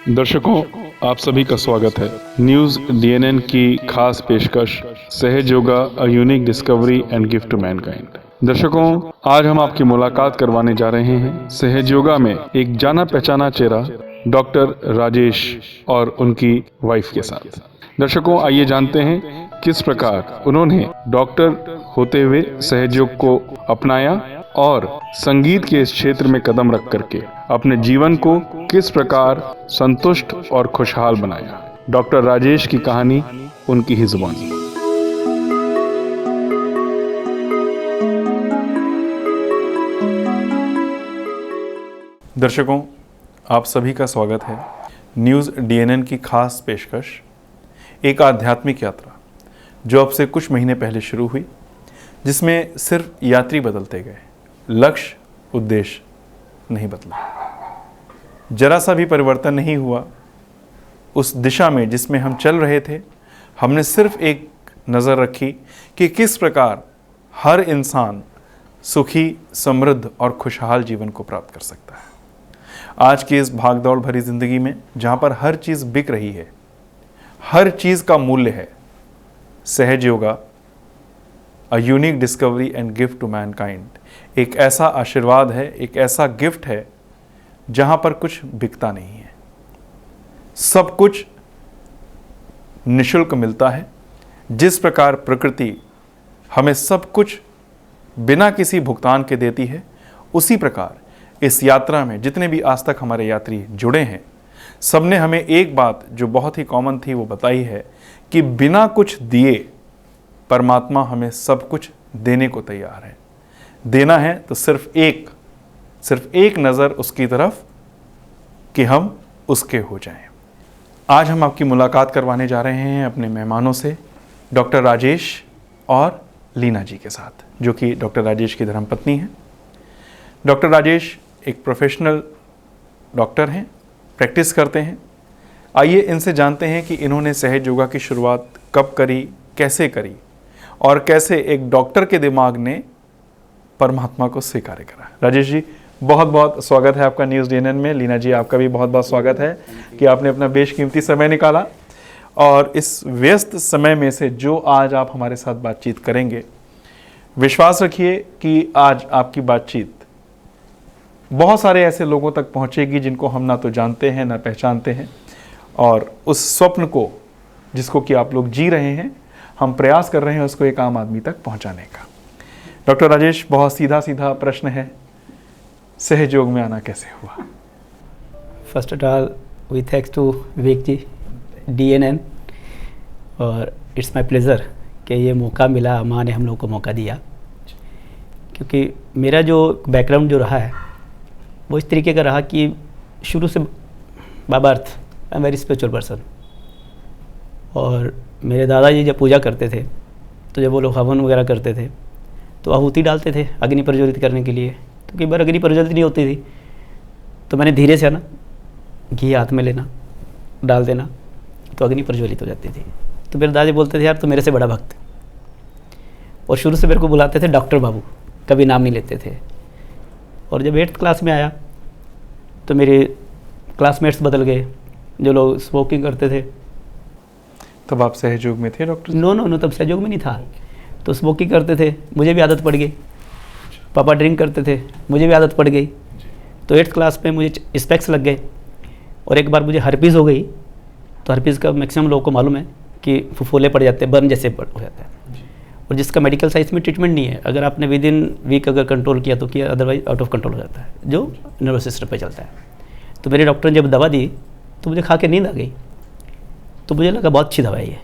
दर्शकों, आप सभी का स्वागत है न्यूज डीएनएन की खास पेशकश Sahaj yoga a unique discovery and gift to mankind. दर्शकों, आज हम आपकी मुलाकात करवाने जा रहे हैं सहज योगा में एक जाना पहचाना चेहरा डॉक्टर राजेश और उनकी वाइफ के साथ। दर्शकों, आइए जानते हैं किस प्रकार उन्होंने डॉक्टर होते हुए सहज योग को अपनाया और संगीत के इस क्षेत्र में कदम रख करके अपने जीवन को किस प्रकार संतुष्ट और खुशहाल बनाया। डॉक्टर राजेश की कहानी उनकी ही जुबानी। दर्शकों, आप सभी का स्वागत है न्यूज़ डीएनएन की खास पेशकश एक आध्यात्मिक यात्रा जो अब से कुछ महीने पहले शुरू हुई, जिसमें सिर्फ यात्री बदलते गए, लक्ष्य उद्देश्य नहीं बदला। जरा सा भी परिवर्तन नहीं हुआ उस दिशा में जिसमें हम चल रहे थे। हमने सिर्फ एक नज़र रखी कि किस प्रकार हर इंसान सुखी, समृद्ध और खुशहाल जीवन को प्राप्त कर सकता है। आज की इस भागदौड़ भरी जिंदगी में जहाँ पर हर चीज़ बिक रही है, हर चीज़ का मूल्य है, Sahaj yoga a unique discovery and gift to mankind एक ऐसा आशीर्वाद है, एक ऐसा गिफ्ट है जहाँ पर कुछ बिकता नहीं है, सब कुछ निःशुल्क मिलता है। जिस प्रकार प्रकृति हमें सब कुछ बिना किसी भुगतान के देती है, उसी प्रकार इस यात्रा में जितने भी आज तक हमारे यात्री जुड़े हैं, सबने हमें एक बात जो बहुत ही कॉमन थी वो बताई है कि बिना कुछ दिए परमात्मा हमें सब कुछ देने को तैयार है। देना है तो सिर्फ एक नज़र उसकी तरफ कि हम उसके हो जाएं। आज हम आपकी मुलाकात करवाने जा रहे हैं अपने मेहमानों से, डॉक्टर राजेश और लीना जी के साथ, जो कि डॉक्टर राजेश की धर्मपत्नी हैं। डॉक्टर राजेश एक प्रोफेशनल डॉक्टर हैं, प्रैक्टिस करते हैं। आइए इनसे जानते हैं कि इन्होंने सहज योगा की शुरुआत कब करी, कैसे करी और कैसे एक डॉक्टर के दिमाग ने परमात्मा को स्वीकार करा। राजेश जी, बहुत बहुत स्वागत है आपका न्यूज़ डीएनएन में। लीना जी, आपका भी बहुत बहुत स्वागत है कि आपने अपना बेशकीमती समय निकाला और इस व्यस्त समय में से जो आज आप हमारे साथ बातचीत करेंगे, विश्वास रखिए कि आज आपकी बातचीत बहुत सारे ऐसे लोगों तक पहुंचेगी जिनको हम ना तो जानते हैं ना पहचानते हैं, और उस स्वप्न को जिसको कि आप लोग जी रहे हैं, हम प्रयास कर रहे हैं उसको एक आम आदमी तक पहुंचाने का। डॉक्टर राजेश, बहुत सीधा प्रश्न है, सहज योग में आना कैसे हुआ? First of all we thanks to Vivek ji, DNN, और इट्स माय प्लेज़र कि ये मौका मिला, माँ ने हम लोग को मौका दिया। क्योंकि मेरा जो बैकग्राउंड जो रहा है वो इस तरीके का रहा कि शुरू से बाबा अर्थ I am very spiritual person. और मेरे दादाजी जब पूजा करते थे तो जब वो लोग हवन वगैरह करते थे तो आहुति डालते थे अग्नि प्रज्वलित करने के लिए। तो कई बार अग्नि प्रज्वलित नहीं होती थी तो मैंने धीरे से ना घी हाथ में लेना, डाल देना, तो अग्नि प्रज्वलित हो जाती थी। तो मेरे दादाजी बोलते थे, यार तो मेरे से बड़ा भक्त। और शुरू से मेरे को बुलाते थे डॉक्टर बाबू, कभी नाम नहीं लेते थे। और जब 8th क्लास में आया तो मेरे क्लासमेट्स बदल गए, जो लोग स्मोकिंग करते थे। तब आप सहज योग में थे डॉक्टर? नो, तब सहज योग में नहीं था। तो स्मोकिंग करते थे, मुझे भी आदत पड़ गई। पापा ड्रिंक करते थे, मुझे भी आदत पड़ गई। तो 8th क्लास में मुझे स्पेक्स लग गए और एक बार मुझे हर्पीज़ हो गई। तो हर्पीज़ का मैक्सिमम लोगों को मालूम है कि फुफोले पड़ जाते हैं, बर्न जैसे हो जाता है, और जिसका मेडिकल साइंस में ट्रीटमेंट नहीं है। अगर आपने विद इन वीक अगर कंट्रोल किया तो किया, अदरवाइज आउट ऑफ कंट्रोल हो जाता है, जो नर्वस सिस्टम पे चलता है। तो मेरे डॉक्टर ने जब दवा दी तो मुझे खा के नींद आ गई। तो मुझे लगा बहुत अच्छी दवा है ये।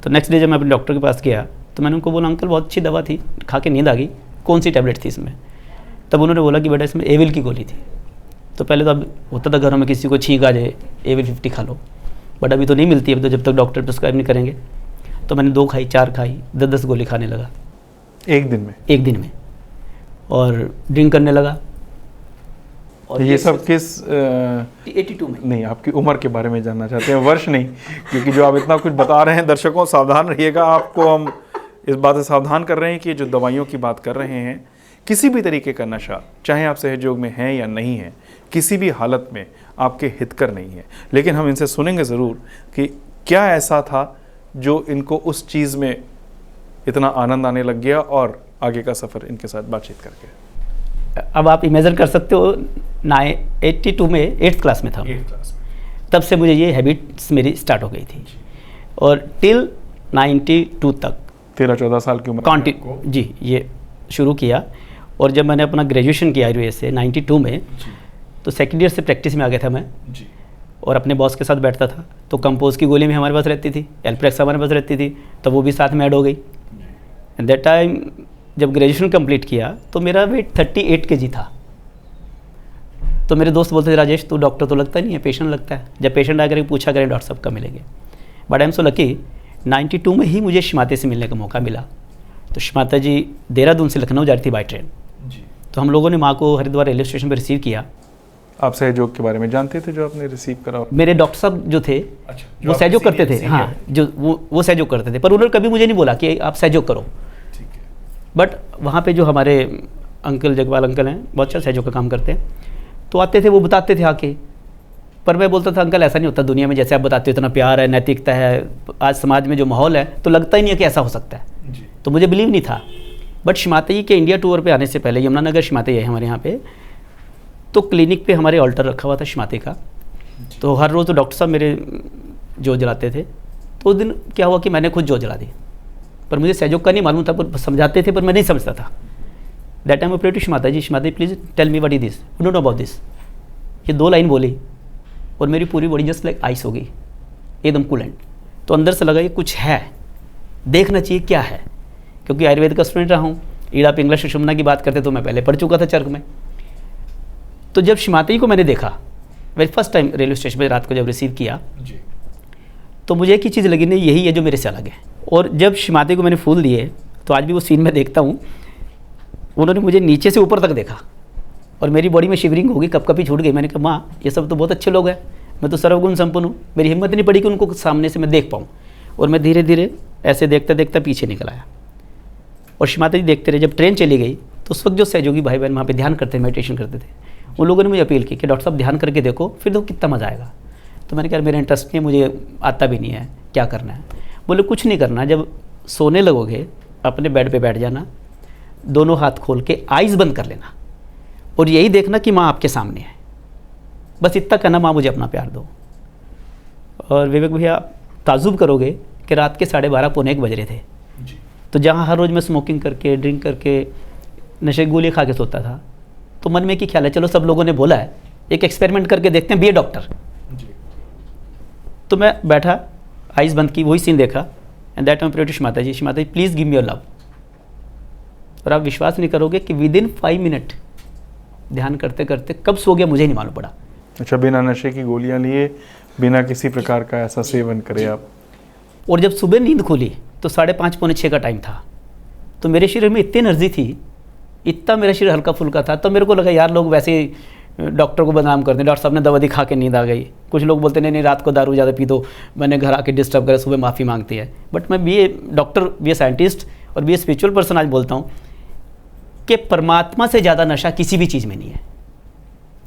तो नेक्स्ट डे जब मैं अपने डॉक्टर के पास गया तो मैंने उनको बोला, अंकल बहुत अच्छी दवा थी, खा के नींद आ गई, कौन सी टैबलेट थी इसमें? तब उन्होंने बोला कि बेटा इसमें एविल की गोली थी। तो पहले तो अब होता था घरों में किसी को छींक आ जाए, एविल 50 खा लो, बट अभी तो नहीं मिलती, अभी तो जब तक डॉक्टर प्रिस्क्राइब नहीं करेंगे। तो मैंने 2 खाई, 4 खाई, 10-10 गोली खाने लगा एक दिन में, और ड्रिंक करने लगा। और ये सब किस 82 में? नहीं, आपकी उम्र के बारे में जानना चाहते हैं, वर्ष नहीं, क्योंकि जो आप इतना कुछ बता रहे हैं, दर्शकों सावधान रहिएगा। आपको हम इस बात से सावधान कर रहे हैं कि जो दवाइयों की बात कर रहे हैं किसी भी तरीके का नशा, चाहे आप सहयोग में हैं या नहीं हैं, किसी भी हालत में आपके हितकर नहीं है। लेकिन हम इनसे सुनेंगे ज़रूर कि क्या ऐसा था जो इनको उस चीज़ में इतना आनंद आने लग गया, और आगे का सफ़र इनके साथ बातचीत करके। अब आप इमेजिन कर सकते हो 82 में 8th क्लास में था, 8th क्लास में तब से मुझे ये हैबिट्स मेरी स्टार्ट हो गई थी और टिल 92 तक 13-14 साल की उम्र कॉन्टिन्यू जी ये शुरू किया। और जब मैंने अपना ग्रेजुएशन किया आयुर्वेद से 92 में, तो सेकेंड ईयर से प्रैक्टिस में आ गया था मैं जी। और अपने बॉस के साथ बैठता था। तो कंपोज की गोली भी हमारे पास रहती थी, एल्प्रेक्स हमारे पास रहती थी, तो वो भी साथ में ऐड हो गई। एट दैट टाइम जब ग्रेजुएशन कंप्लीट किया तो मेरा वेट 38 kg था। तो मेरे दोस्त बोलते थे, राजेश तू डॉक्टर तो लगता नहीं है, पेशेंट लगता है। जब पेशेंट आकर पूछा करें डॉक्टर साहब कब मिलेंगे, but I am so lucky 92 में ही मुझे शिमाते से मिलने का मौका मिला। तो शिमाता जी देहरादून से लखनऊ जा रही थी बाई ट्रेन, तो हम लोगों ने माँ को हरिद्वार रेलवे स्टेशन पर रिसीव किया। आप सहयोग के बारे में जानते थे जो आपने रिसीव करा? मेरे डॉक्टर साहब जो थे वो सहयोग करते थे, हाँ जो वो सहयोग करते थे, पर उन्होंने कभी मुझे नहीं बोला कि आप सहयोग करो। बट वहाँ पे जो हमारे अंकल जगवाल अंकल हैं, बहुत अच्छा सहयोग का काम करते हैं, तो आते थे, वो बताते थे आके। पर मैं बोलता था अंकल ऐसा नहीं होता दुनिया में, जैसे आप बताते हो इतना प्यार है, नैतिकता है, आज समाज में जो माहौल है तो लगता ही नहीं है कि ऐसा हो सकता है जी। तो मुझे बिलीव नहीं था। बट शिमाते के इंडिया टूर पे आने से पहले, यमुनानगर शिमाते है हमारे यहाँ पे, तो क्लिनिक पे हमारे ऑल्टर रखा हुआ था शिमाते का। तो हर रोज़ तो डॉक्टर साहब मेरे जो जलाते थे। तो उस दिन क्या हुआ कि मैंने खुद जो जला दी, पर मुझे सहयोग का नहीं मालूम था, पर समझाते थे पर मैं नहीं समझता था। That time I prayed to Shri Mata ji please tell me what is this, you know about this. ये 2 लाइन बोली और मेरी पूरी बॉडी जस्ट लाइक आइस हो गई, एकदम कूलेंट। तो अंदर से लगा ये कुछ है, देखना चाहिए क्या है, क्योंकि आयुर्वेद का स्टूडेंट रहा हूँ। ईड़ा पिंगला सुषुम्ना की बात करते तो मैं पहले पढ़ चुका था चर्क में। तो जब शिमाते को मैंने देखा very first time railway station पर रात को जब रिसीव किया जी, तो मुझे एक ही चीज़ लगी, नहीं यही है जो मेरे से अलग है। और जब शिमाते को मैंने फूल दिए तो आज भी वो सीन में देखता हूँ, उन्होंने मुझे नीचे से ऊपर तक देखा और मेरी बॉडी में शिवरिंग होगी, कपकपी छूट गई। मैंने कहा माँ ये सब तो बहुत अच्छे लोग हैं, मैं तो सर्वगुण संपन्न हूँ। मेरी हिम्मत नहीं पड़ी कि उनको सामने से मैं देख पाऊँ। और मैं धीरे धीरे ऐसे देखता देखता पीछे निकल आया और शिमाता जी देखते रहे। जब ट्रेन चली गई तो उस वक्त जो सहयोगी भाई बहन वहाँ पे ध्यान करते मेडिटेशन करते थे, उन लोगों ने मुझे अपील की कि डॉक्टर साहब ध्यान करके देखो, फिर देखो कितना मज़ा आएगा। तो मैंने कहा मेरा इंटरेस्ट नहीं है, मुझे आता भी नहीं है, क्या करना है। बोले कुछ नहीं करना, जब सोने लगोगे अपने बेड पे बैठ जाना, दोनों हाथ खोल के आइज़ बंद कर लेना और यही देखना कि माँ आपके सामने है, बस इतना कहना माँ मुझे अपना प्यार दो। और विवेक भैया ताजुब करोगे कि रात के 12:30 पौने 1 बज रहे थे जी। तो जहाँ हर रोज़ मैं स्मोकिंग करके ड्रिंक करके नशे गोली खा के सोता था, तो मन में कि ख्याल है चलो सब लोगों ने बोला है एक एक्सपेरिमेंट करके देखते हैं, बी ए डॉक्टर जी। तो मैं बैठा, आइज़ बंद की, वही सीन देखा। And that time prayed to Shri Mata ji please give me your love. और आप विश्वास नहीं करोगे कि विदिन 5 मिनट ध्यान करते करते कब सो गया मुझे नहीं मालूम पड़ा। अच्छा, बिना नशे की गोलियां लिए, बिना किसी प्रकार का ऐसा सेवन करे आप। और जब सुबह नींद खुली तो 5:30 पौने 6 का टाइम था। तो मेरे शरीर में इतनी एनर्जी थी, इतना मेरा शरीर हल्का फुल्का था। तो मेरे को लगा यार लोग वैसे डॉक्टर को बदनाम करते हैं, डॉक्टर साहब ने दवा दिखा के नींद आ गई। कुछ लोग बोलते नहीं रात को दारू ज़्यादा पी दो, मैंने घर आके डिस्टर्ब करे, सुबह माफ़ी मांगती है। बट मैं be a doctor, be a scientist और बी ए स्पिरिचुअल पर्सन आज बोलता हूँ कि परमात्मा से ज़्यादा नशा किसी भी चीज़ में नहीं है।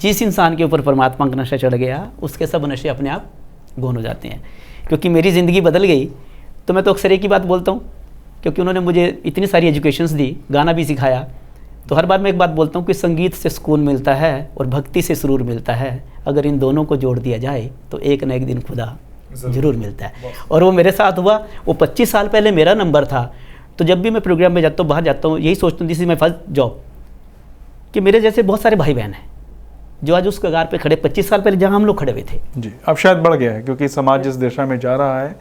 जिस इंसान के ऊपर परमात्मा का नशा चढ़ गया उसके सब नशे अपने आप गौन हो जाते हैं। क्योंकि मेरी ज़िंदगी बदल गई, तो मैं तो अक्सर एक ही बात बोलता हूँ, क्योंकि उन्होंने मुझे इतनी सारी एजुकेशंस दी, गाना भी सिखाया। तो हर बार मैं एक बात बोलता हूँ कि संगीत से सुकून मिलता है और भक्ति से सुरूर मिलता है। अगर इन दोनों को जोड़ दिया जाए तो एक न एक दिन खुदा ज़रूर मिलता है। और वो मेरे साथ हुआ। वो 25 साल पहले मेरा नंबर था। तो जब भी मैं प्रोग्राम में जाता हूँ, बाहर जाता हूँ, यही सोचता हूँ this is my first job, कि मेरे जैसे बहुत सारे भाई बहन हैं जो आज उस कगार पे खड़े 25 साल पहले जहाँ हम लोग खड़े हुए थे जी। अब शायद बढ़ गया है, क्योंकि समाज जिस दिशा में जा रहा है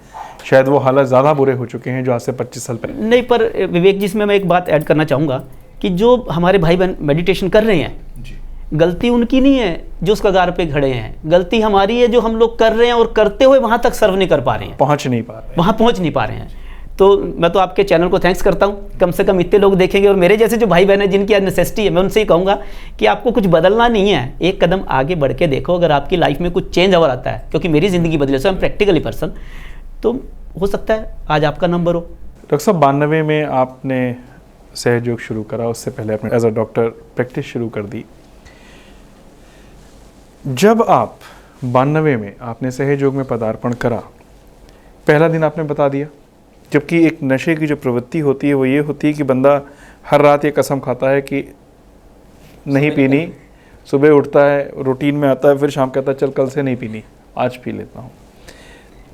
शायद वो हालात ज़्यादा बुरे हो चुके हैं जो आज से 25 साल पहले। नहीं, पर विवेक जी इसमें मैं एक बात ऐड करना चाहूँगा कि जो हमारे भाई बहन मेडिटेशन कर रहे हैं जी, गलती उनकी नहीं है जो उस कगार पे खड़े हैं, गलती हमारी है जो हम लोग कर रहे हैं और करते हुए वहाँ तक सर्व नहीं कर पा रहे हैं, पहुँच नहीं पा रहे, वहाँ पहुँच नहीं पा रहे हैं। तो मैं तो आपके चैनल को थैंक्स करता हूँ, कम से कम इतने लोग देखेंगे। और मेरे जैसे जो भाई बहन हैं जिनकी नेसेसिटी है, मैं उनसे ही कहूँगा कि आपको कुछ बदलना नहीं है, एक कदम आगे बढ़ के देखो। अगर आपकी लाइफ में कुछ चेंज और आता है, क्योंकि मेरी ज़िंदगी बदले, सो आई एम प्रैक्टिकली पर्सन, तो हो सकता है आज आपका नंबर हो। डॉक्टर साहब 92 में आपने सहयोग शुरू करा, उससे पहले आपने एज अ डॉक्टर प्रैक्टिस शुरू कर दी। जब आप 92 में आपने सहयोग में पदार्पण करा, पहला दिन आपने बता दिया, जबकि एक नशे की जो प्रवृत्ति होती है वो ये होती है कि बंदा हर रात ये कसम खाता है कि नहीं पीनी, सुबह उठता है, रूटीन में आता है, फिर शाम कहता है चल कल से नहीं पीनी, आज पी लेता हूँ।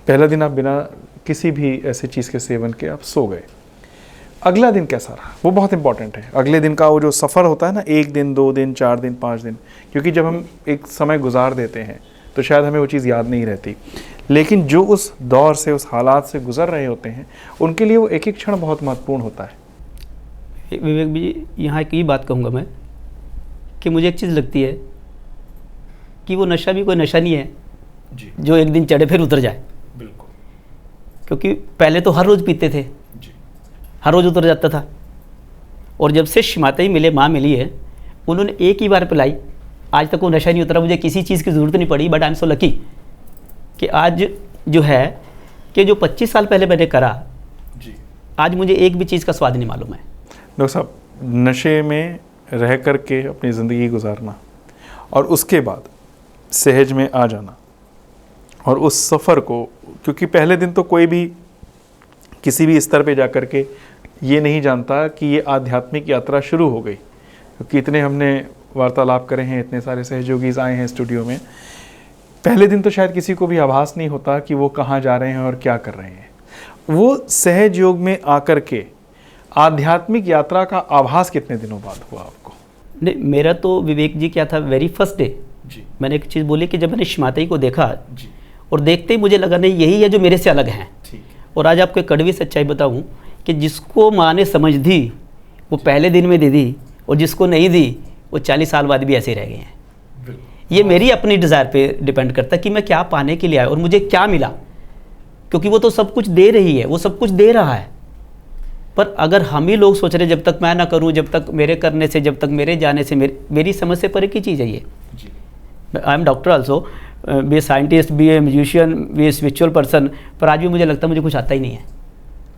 पहला दिन आप बिना किसी भी ऐसी चीज़ के सेवन के आप सो गए। अगला दिन कैसा रहा, वो बहुत इंपॉर्टेंट है। अगले दिन का वो जो सफ़र होता है ना, 1 दिन 2 दिन 4 दिन 5 दिन, क्योंकि जब हम एक समय गुजार देते हैं तो शायद हमें वो चीज़ याद नहीं रहती, लेकिन जो उस दौर से, उस हालात से गुजर रहे होते हैं, उनके लिए वो एक एक क्षण बहुत महत्वपूर्ण होता है। विवेक जी, यहाँ एक ही बात कहूँगा मैं कि मुझे एक चीज़ लगती है कि वो नशा भी कोई नशा नहीं है जी, जो एक दिन चढ़े फिर उतर जाए। बिल्कुल। क्योंकि पहले तो हर रोज़ पीते थे जी, हर रोज़ उतर जाता था, और जब से माता ही मिले, माँ मिली है, उन्होंने एक ही बार पिलाई, आज तक वो नशा नहीं उतरा। मुझे किसी चीज़ की ज़रूरत नहीं पड़ी, but I am so lucky कि आज जो है कि जो 25 साल पहले मैंने करा जी, आज मुझे एक भी चीज़ का स्वाद नहीं मालूम है। डॉक्टर साहब, नशे में रह कर के अपनी ज़िंदगी गुजारना और उसके बाद सहज में आ जाना और उस सफ़र को, क्योंकि पहले दिन तो कोई भी किसी भी स्तर पे जा कर के ये नहीं जानता कि ये आध्यात्मिक यात्रा शुरू हो गई, क्योंकि इतने हमने वार्तालाप करे हैं, इतने सारे सहयोगी आए हैं स्टूडियो में, पहले दिन तो शायद किसी को भी आभास नहीं होता कि वो कहाँ जा रहे हैं और क्या कर रहे हैं। वो सहयोग में आकर के आध्यात्मिक यात्रा का आभास कितने दिनों बाद हुआ आपको? नहीं, मेरा तो विवेक जी क्या था, वेरी फर्स्ट डे जी, मैंने एक चीज़ बोली कि जब मैंने श्रीमाता को देखा जी, और देखते ही मुझे लगा नहीं यही है जो मेरे से अलग हैं। ठीक है, और आज आपको एक कड़वी सच्चाई बताऊं कि जिसको माँ ने समझ दी वो पहले दिन में दे दी, और जिसको नहीं दी वो 40 साल बाद भी ऐसे ही रह गए हैं। बिल्कुल। ये मेरी अपनी डिज़ायर पे डिपेंड करता है कि मैं क्या पाने के लिए आया और मुझे क्या मिला, क्योंकि वो तो सब कुछ दे रही है, वो सब कुछ दे रहा है। पर अगर हम ही लोग सोच रहे जब तक मैं ना करूं, जब तक मेरे करने से, जब तक मेरे जाने से, मेरी समझ से परे की चीज़ है ये। I am doctor also, be a scientist, be a musician, be a spiritual person, पर आज भी मुझे लगता है मुझे कुछ आता ही नहीं है।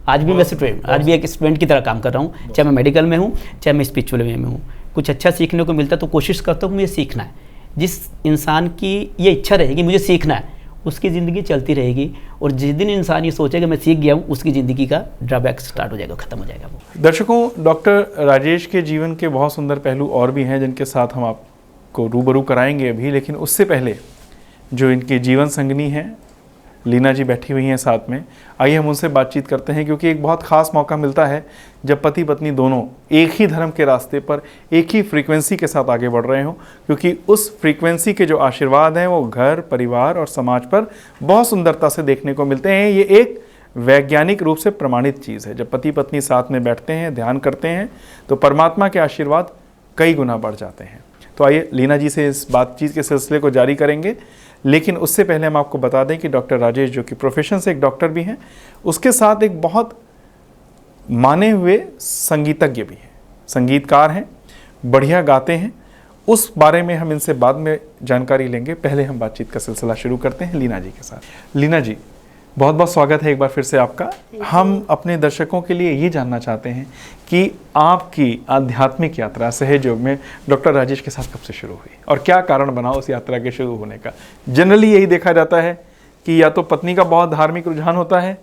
आज भी मैं स्टूडेंट, आज भी एक स्टूडेंट की तरह काम कर रहा हूँ, चाहे मैं मेडिकल में हूँ, चाहे मैं स्पिरिचुअल में हूँ। कुछ अच्छा सीखने को मिलता तो कोशिश करता हूँ मुझे सीखना है। जिस इंसान की ये इच्छा रहेगी मुझे सीखना है, उसकी ज़िंदगी चलती रहेगी, और जिस दिन इंसान ये सोचेगा मैं सीख गया हूँ, उसकी ज़िंदगी का ड्रॉबैक स्टार्ट हो जाएगा, ख़त्म हो जाएगा वो। दर्शकों, डॉक्टर राजेश के जीवन के बहुत सुंदर पहलू और भी हैं जिनके साथ हम आपको रूबरू कराएंगे अभी, लेकिन उससे पहले जो इनकी जीवन संगनी हैं लीना जी बैठी हुई हैं साथ में, आइए हम उनसे बातचीत करते हैं, क्योंकि एक बहुत ख़ास मौका मिलता है जब पति पत्नी दोनों एक ही धर्म के रास्ते पर एक ही फ्रीक्वेंसी के साथ आगे बढ़ रहे हों, क्योंकि उस फ्रीक्वेंसी के जो आशीर्वाद हैं वो घर, परिवार और समाज पर बहुत सुंदरता से देखने को मिलते हैं। ये एक वैज्ञानिक रूप से प्रमाणित चीज़ है। जब पति पत्नी साथ में बैठते हैं, ध्यान करते हैं, तो परमात्मा के आशीर्वाद कई गुना बढ़ जाते हैं। तो आइए लीना जी से इस बातचीत के सिलसिले को जारी करेंगे, लेकिन उससे पहले हम आपको बता दें कि डॉक्टर राजेश, जो कि प्रोफेशन से एक डॉक्टर भी हैं, उसके साथ एक बहुत माने हुए संगीतज्ञ भी हैं, संगीतकार हैं, बढ़िया गाते हैं। उस बारे में हम इनसे बाद में जानकारी लेंगे। पहले हम बातचीत का सिलसिला शुरू करते हैं लीना जी के साथ। लीना जी, बहुत बहुत स्वागत है एक बार फिर से आपका। हम अपने दर्शकों के लिए ये जानना चाहते हैं कि आपकी आध्यात्मिक यात्रा सहयोग में डॉक्टर राजेश के साथ कब से शुरू हुई और क्या कारण बना उस यात्रा के शुरू होने का? जनरली यही देखा जाता है कि या तो पत्नी का बहुत धार्मिक रुझान होता है,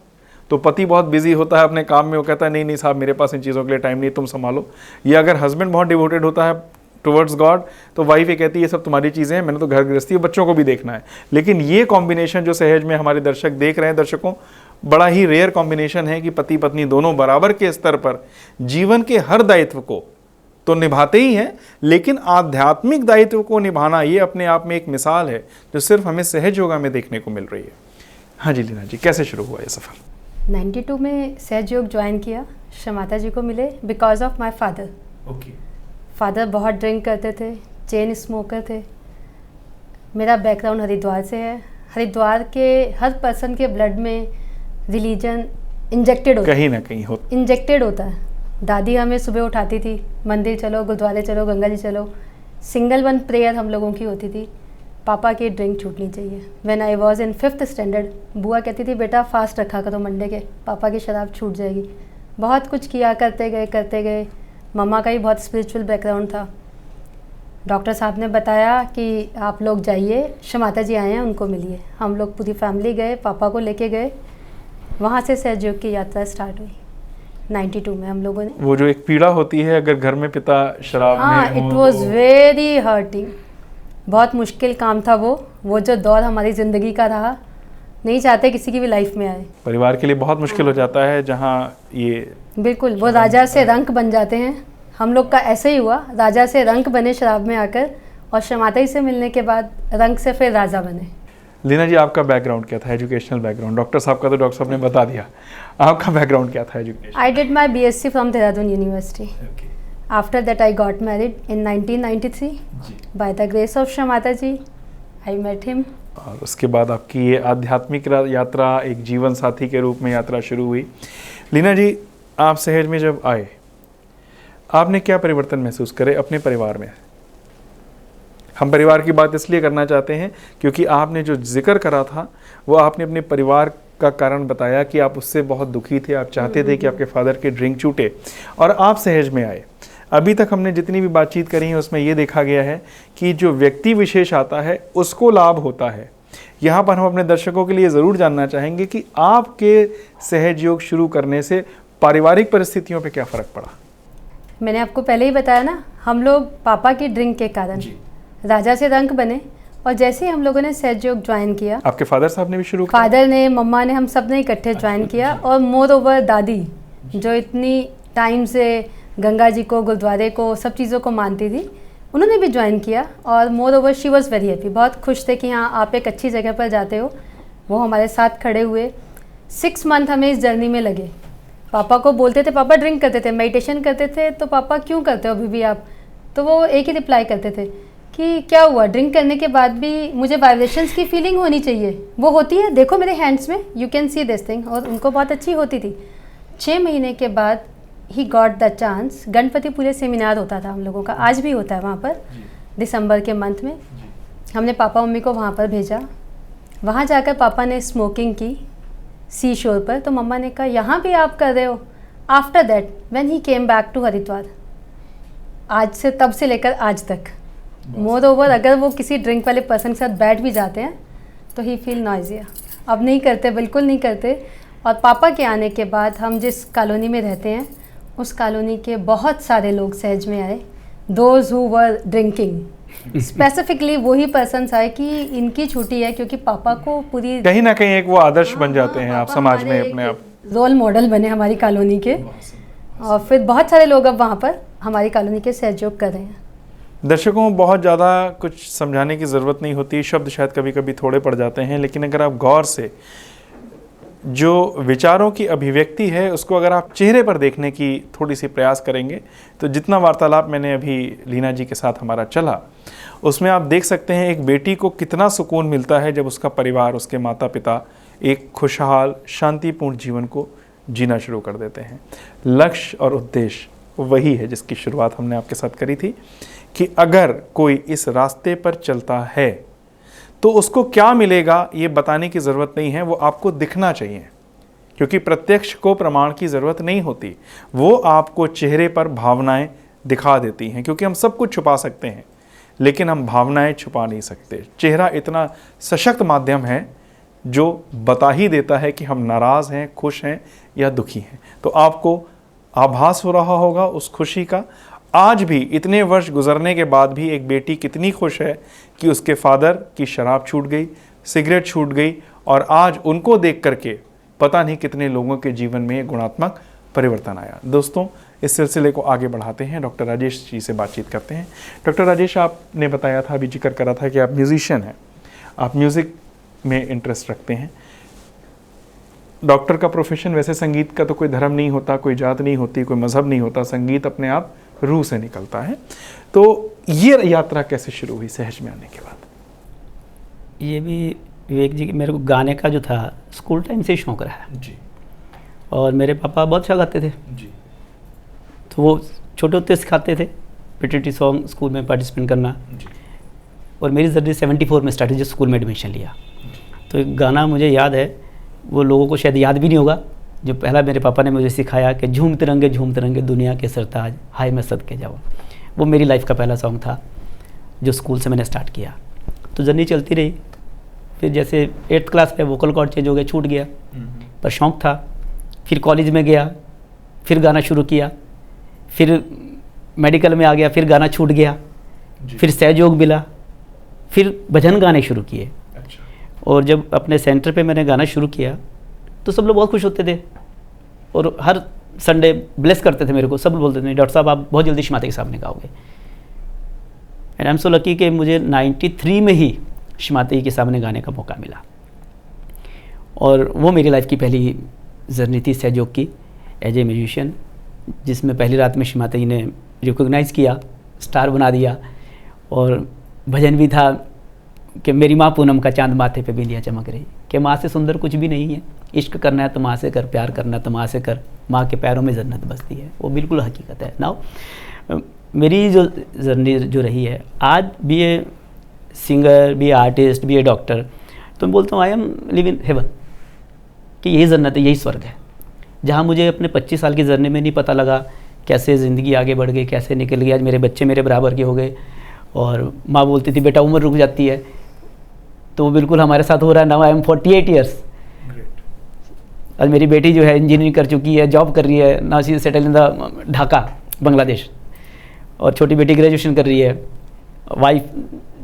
तो पति बहुत बिजी होता है अपने काम में, वो कहता है नहीं नहीं साहब मेरे पास इन चीज़ों के लिए टाइम नहीं, तुम संभालो। या अगर हस्बैंड बहुत डिवोटेड होता है टुवर्ड्स गॉड, तो वाइफ ये कहती है ये सब तुम्हारी चीज़ें हैं, मैंने तो घर गृहस्थी बच्चों को भी देखना है। लेकिन ये कॉम्बिनेशन जो सहज में हमारे दर्शक देख रहे हैं, दर्शकों, बड़ा ही रेयर कॉम्बिनेशन है कि पति पत्नी दोनों बराबर के स्तर पर जीवन के हर दायित्व को तो निभाते ही हैं, लेकिन आध्यात्मिक दायित्व को निभाना ये अपने आप में एक मिसाल है जो सिर्फ हमें सहज योगा में देखने को मिल रही है। हाँ जी लीना जी, कैसे शुरू हुआ ये सफ़र? 92 में सहज योग ज्वाइन किया, शमाता जी को मिले because of my father. Okay. Father बहुत ड्रिंक करते थे, चेन स्मोकर थे। मेरा बैकग्राउंड हरिद्वार से है। हरिद्वार के हर पर्सन के ब्लड में रिलीजन इंजेक्टेड होता है, कहीं ना कहीं इंजेक्टेड होता है। दादी हमें सुबह उठाती थी, मंदिर चलो, गुरुद्वारे चलो, गंगा जी चलो। सिंगल वन प्रेयर हम लोगों की होती थी, पापा की ड्रिंक छूटनी चाहिए। When I was in 5th standard, बुआ कहती थी बेटा फास्ट रखा करो मंडे के, पापा की शराब छूट जाएगी। बहुत कुछ किया, करते गए। मम्मा का ही बहुत स्पिरिचुअल बैकग्राउंड था। डॉक्टर साहब ने बताया कि आप लोग जाइए, शमाता जी आए हैं, उनको मिलिए। हम लोग पूरी फैमिली गए, पापा को लेके गए। वहाँ से सहजयोग की यात्रा स्टार्ट हुई 92 में हम लोगों ने। वो जो एक पीड़ा होती है अगर घर में पिता शराब हाँ, में हो इट वॉज वेरी हर्टिंग। बहुत मुश्किल काम था वो जो दौर हमारी ज़िंदगी का रहा, नहीं चाहते किसी की भी लाइफ में आए। परिवार के लिए बहुत मुश्किल हो जाता है जहाँ ये बिल्कुल, वो राजा से रंक बन जाते हैं। हम लोग का ऐसे ही हुआ, राजा से रंक बने शराब में आकर, और शमाता से मिलने के बाद रंक से फिर राजा बने। लीना जी, आपका बैकग्राउंड क्या था, एजुकेशनल बैकग्राउंड? डॉक्टर साहब का तो डॉक्टर साहब ने बता दिया, आपका बैकग्राउंड क्या था education? I did my BSc from Dehradun university. After that I got married in 1993 by the grace of Shri Mata ji. I met him. और उसके बाद आपकी ये आध्यात्मिक यात्रा एक जीवन साथी के रूप में यात्रा शुरू हुई। लीना जी, आप सहज में जब आए, आपने क्या परिवर्तन महसूस करे अपने परिवार में? हम परिवार की बात इसलिए करना चाहते हैं क्योंकि आपने जो जिक्र करा था वो आपने अपने परिवार का कारण बताया कि आप उससे बहुत दुखी थे, आप चाहते थे कि आपके फादर के ड्रिंक छूटे और आप सहज में आए। अभी तक हमने जितनी भी बातचीत करी है उसमें ये देखा गया है कि जो व्यक्ति विशेष आता है उसको लाभ होता है। यहाँ पर हम अपने दर्शकों के लिए ज़रूर जानना चाहेंगे कि आपके सहज योग शुरू करने से पारिवारिक परिस्थितियों पे क्या फ़र्क पड़ा? मैंने आपको पहले ही बताया ना, हम लोग पापा की ड्रिंक के कारण राजा से रंक बने, और जैसे ही हम लोगों ने सहज योग ज्वाइन किया, आपके फादर साहब ने भी शुरू किया? फादर ने, मम्मा ने, हम सब ने इकट्ठे ज्वाइन किया। और मोर ओवर दादी जो इतनी टाइम से गंगा जी को, गुरुद्वारे को, सब चीज़ों को मानती थी, उन्होंने भी ज्वाइन किया। और more over she was very happy, बहुत खुश थे कि हाँ आप एक अच्छी जगह पर जाते हो। वो हमारे साथ खड़े हुए। 6 मंथ हमें इस जर्नी में लगे। पापा को बोलते थे, पापा ड्रिंक करते थे, मेडिटेशन करते थे, तो पापा क्यों करते हो अभी भी आप? तो वो एक ही रिप्लाई करते थे कि क्या हुआ, ड्रिंक करने के बाद भी मुझे वाइब्रेशंस की फीलिंग होनी चाहिए। वो होती है, देखो मेरे हैंड्स में, you can see this thing. और उनको बहुत अच्छी होती थी। 6 महीने के बाद he got the chance. Ganpatipule seminar होता था हम लोगों का, आज भी होता है वहाँ पर, दिसंबर के मंथ में। हमने पापा मम्मी को वहाँ पर भेजा। वहाँ जाकर पापा ने स्मोकिंग की सी शोर पर, तो मम्मा ने कहा यहाँ भी आप कर रहे हो। After that when he came back to Haridwar, आज से, तब से लेकर आज तक, मोर ओवर अगर वो किसी ड्रिंक वाले पर्सन के साथ बैठ भी जाते हैं तो ही फील नॉइजिया। अब नहीं करते, बिल्कुल नहीं करते। और पापा के आने के बाद हम जिस कॉलोनी में रहते हैं उस कॉलोनी के बहुत सारे लोग सहज में आए, those who were drinking. Specifically वही पर्सन आए कि इनकी छुट्टी है, क्योंकि पापा को पूरी कहीं ना कहीं एक वो आदर्श बन जाते हैं आप समाज में, अपने आप रोल मॉडल बने हमारी कॉलोनी के। और फिर बहुत सारे लोग अब वहाँ पर हमारी कॉलोनी के सहयोग कर रहे हैं। दर्शकों, बहुत ज़्यादा कुछ समझाने की ज़रूरत नहीं होती, शब्द शायद कभी कभी थोड़े पड़ जाते हैं, लेकिन अगर आप गौर से जो विचारों की अभिव्यक्ति है उसको अगर आप चेहरे पर देखने की थोड़ी सी प्रयास करेंगे तो जितना वार्तालाप मैंने अभी लीना जी के साथ हमारा चला उसमें आप देख सकते हैं एक बेटी को कितना सुकून मिलता है जब उसका परिवार, उसके माता पिता एक खुशहाल शांतिपूर्ण जीवन को जीना शुरू कर देते हैं। लक्ष्य और उद्देश्य वही है जिसकी शुरुआत हमने आपके साथ करी थी कि अगर कोई इस रास्ते पर चलता है तो उसको क्या मिलेगा ये बताने की ज़रूरत नहीं है, वो आपको दिखना चाहिए, क्योंकि प्रत्यक्ष को प्रमाण की ज़रूरत नहीं होती, वो आपको चेहरे पर भावनाएं दिखा देती हैं। क्योंकि हम सब कुछ छुपा सकते हैं लेकिन हम भावनाएं छुपा नहीं सकते। चेहरा इतना सशक्त माध्यम है जो बता ही देता है कि हम नाराज़ हैं, खुश हैं या दुखी हैं। तो आपको आभास हो रहा होगा उस खुशी का। आज भी इतने वर्ष गुजरने के बाद भी एक बेटी कितनी खुश है कि उसके फादर की शराब छूट गई, सिगरेट छूट गई, और आज उनको देख करके पता नहीं कितने लोगों के जीवन में गुणात्मक परिवर्तन आया। दोस्तों, इस सिलसिले को आगे बढ़ाते हैं, डॉक्टर राजेश जी से बातचीत करते हैं। डॉक्टर राजेश, आपने बताया था, अभी जिक्र करा था कि आप म्यूजिशियन हैं, आप म्यूज़िक में इंटरेस्ट रखते हैं। डॉक्टर का प्रोफेशन, वैसे संगीत का तो कोई धर्म नहीं होता, कोई जात नहीं होती, कोई मज़हब नहीं होता, संगीत अपने आप रूह से निकलता है। तो ये यात्रा कैसे शुरू हुई सहज में आने के बाद? ये भी विवेक जी, मेरे को गाने का जो था स्कूल टाइम से शौक़ रहा है जी। और मेरे पापा बहुत अच्छा गाते थे जी। तो वो छोटे होते सिखाते थे पेट्रियोटिक सॉन्ग स्कूल में पार्टिसिपेट करना जी। और मेरी जर्नी 74 में स्टार्ट हुई जब स्कूल में एडमिशन लिया। तो एक गाना मुझे याद है, वो लोगों को शायद याद भी नहीं होगा, जो पहला मेरे पापा ने मुझे सिखाया कि झूम तिरंगे दुनिया के सरताज हाय मैं सदके जाऊँ, वो मेरी लाइफ का पहला सॉन्ग था जो स्कूल से मैंने स्टार्ट किया। तो जर्नी चलती रही। फिर जैसे 8th क्लास में वोकल कॉर्ड चेंज हो गया, छूट गया, पर शौक़ था। फिर कॉलेज में गया, फिर गाना शुरू किया, फिर मेडिकल में आ गया, फिर गाना छूट गया, फिर सहयोग मिला, फिर भजन गाने शुरू किए। अच्छा। और जब अपने सेंटर पे मैंने गाना शुरू किया तो सब लोग बहुत खुश होते थे और हर संडे ब्लेस करते थे मेरे को। सब बोलते थे डॉक्टर साहब आप बहुत जल्दी शिमाते के सामने गाओगे। And I am so lucky कि मुझे 93 में ही शिमाते के सामने गाने का मौका मिला, और वो मेरी लाइफ की पहली जर्नी थी सहयोग की एज ए म्यूजिशियन, जिसमें पहली रात में शिमाते जी ने रिकॉग्नाइज़ किया, स्टार बना दिया। और भजन भी था कि मेरी माँ पूनम का चांद माथे पे बिंदिया चमक रही, कि माँ से सुंदर कुछ भी नहीं है, इश्क करना है तो माँ से कर, प्यार करना है तो माँ से कर, माँ के पैरों में जन्नत बसती है। वो बिल्कुल हकीकत है। नाउ मेरी जो जर्नी जो रही है, आज भी ए सिंगर, भी ए आर्टिस्ट, भी ए डॉक्टर, तो मैं बोलता हूँ I am live in heaven, कि यही जन्नत है, यही स्वर्ग है। जहाँ मुझे अपने 25 साल की जर्नी में नहीं पता लगा कैसे ज़िंदगी आगे बढ़ गई, कैसे निकल गई, आज मेरे बच्चे मेरे बराबर के हो गए। और माँ बोलती थी बेटा उम्र रुक जाती है, तो वो बिल्कुल हमारे साथ हो रहा है। Now I am 48 years. आज मेरी बेटी जो है इंजीनियरिंग कर चुकी है, जॉब कर रही है, now she settle in the Dhaka Bangladesh, और छोटी बेटी ग्रेजुएशन कर रही है, वाइफ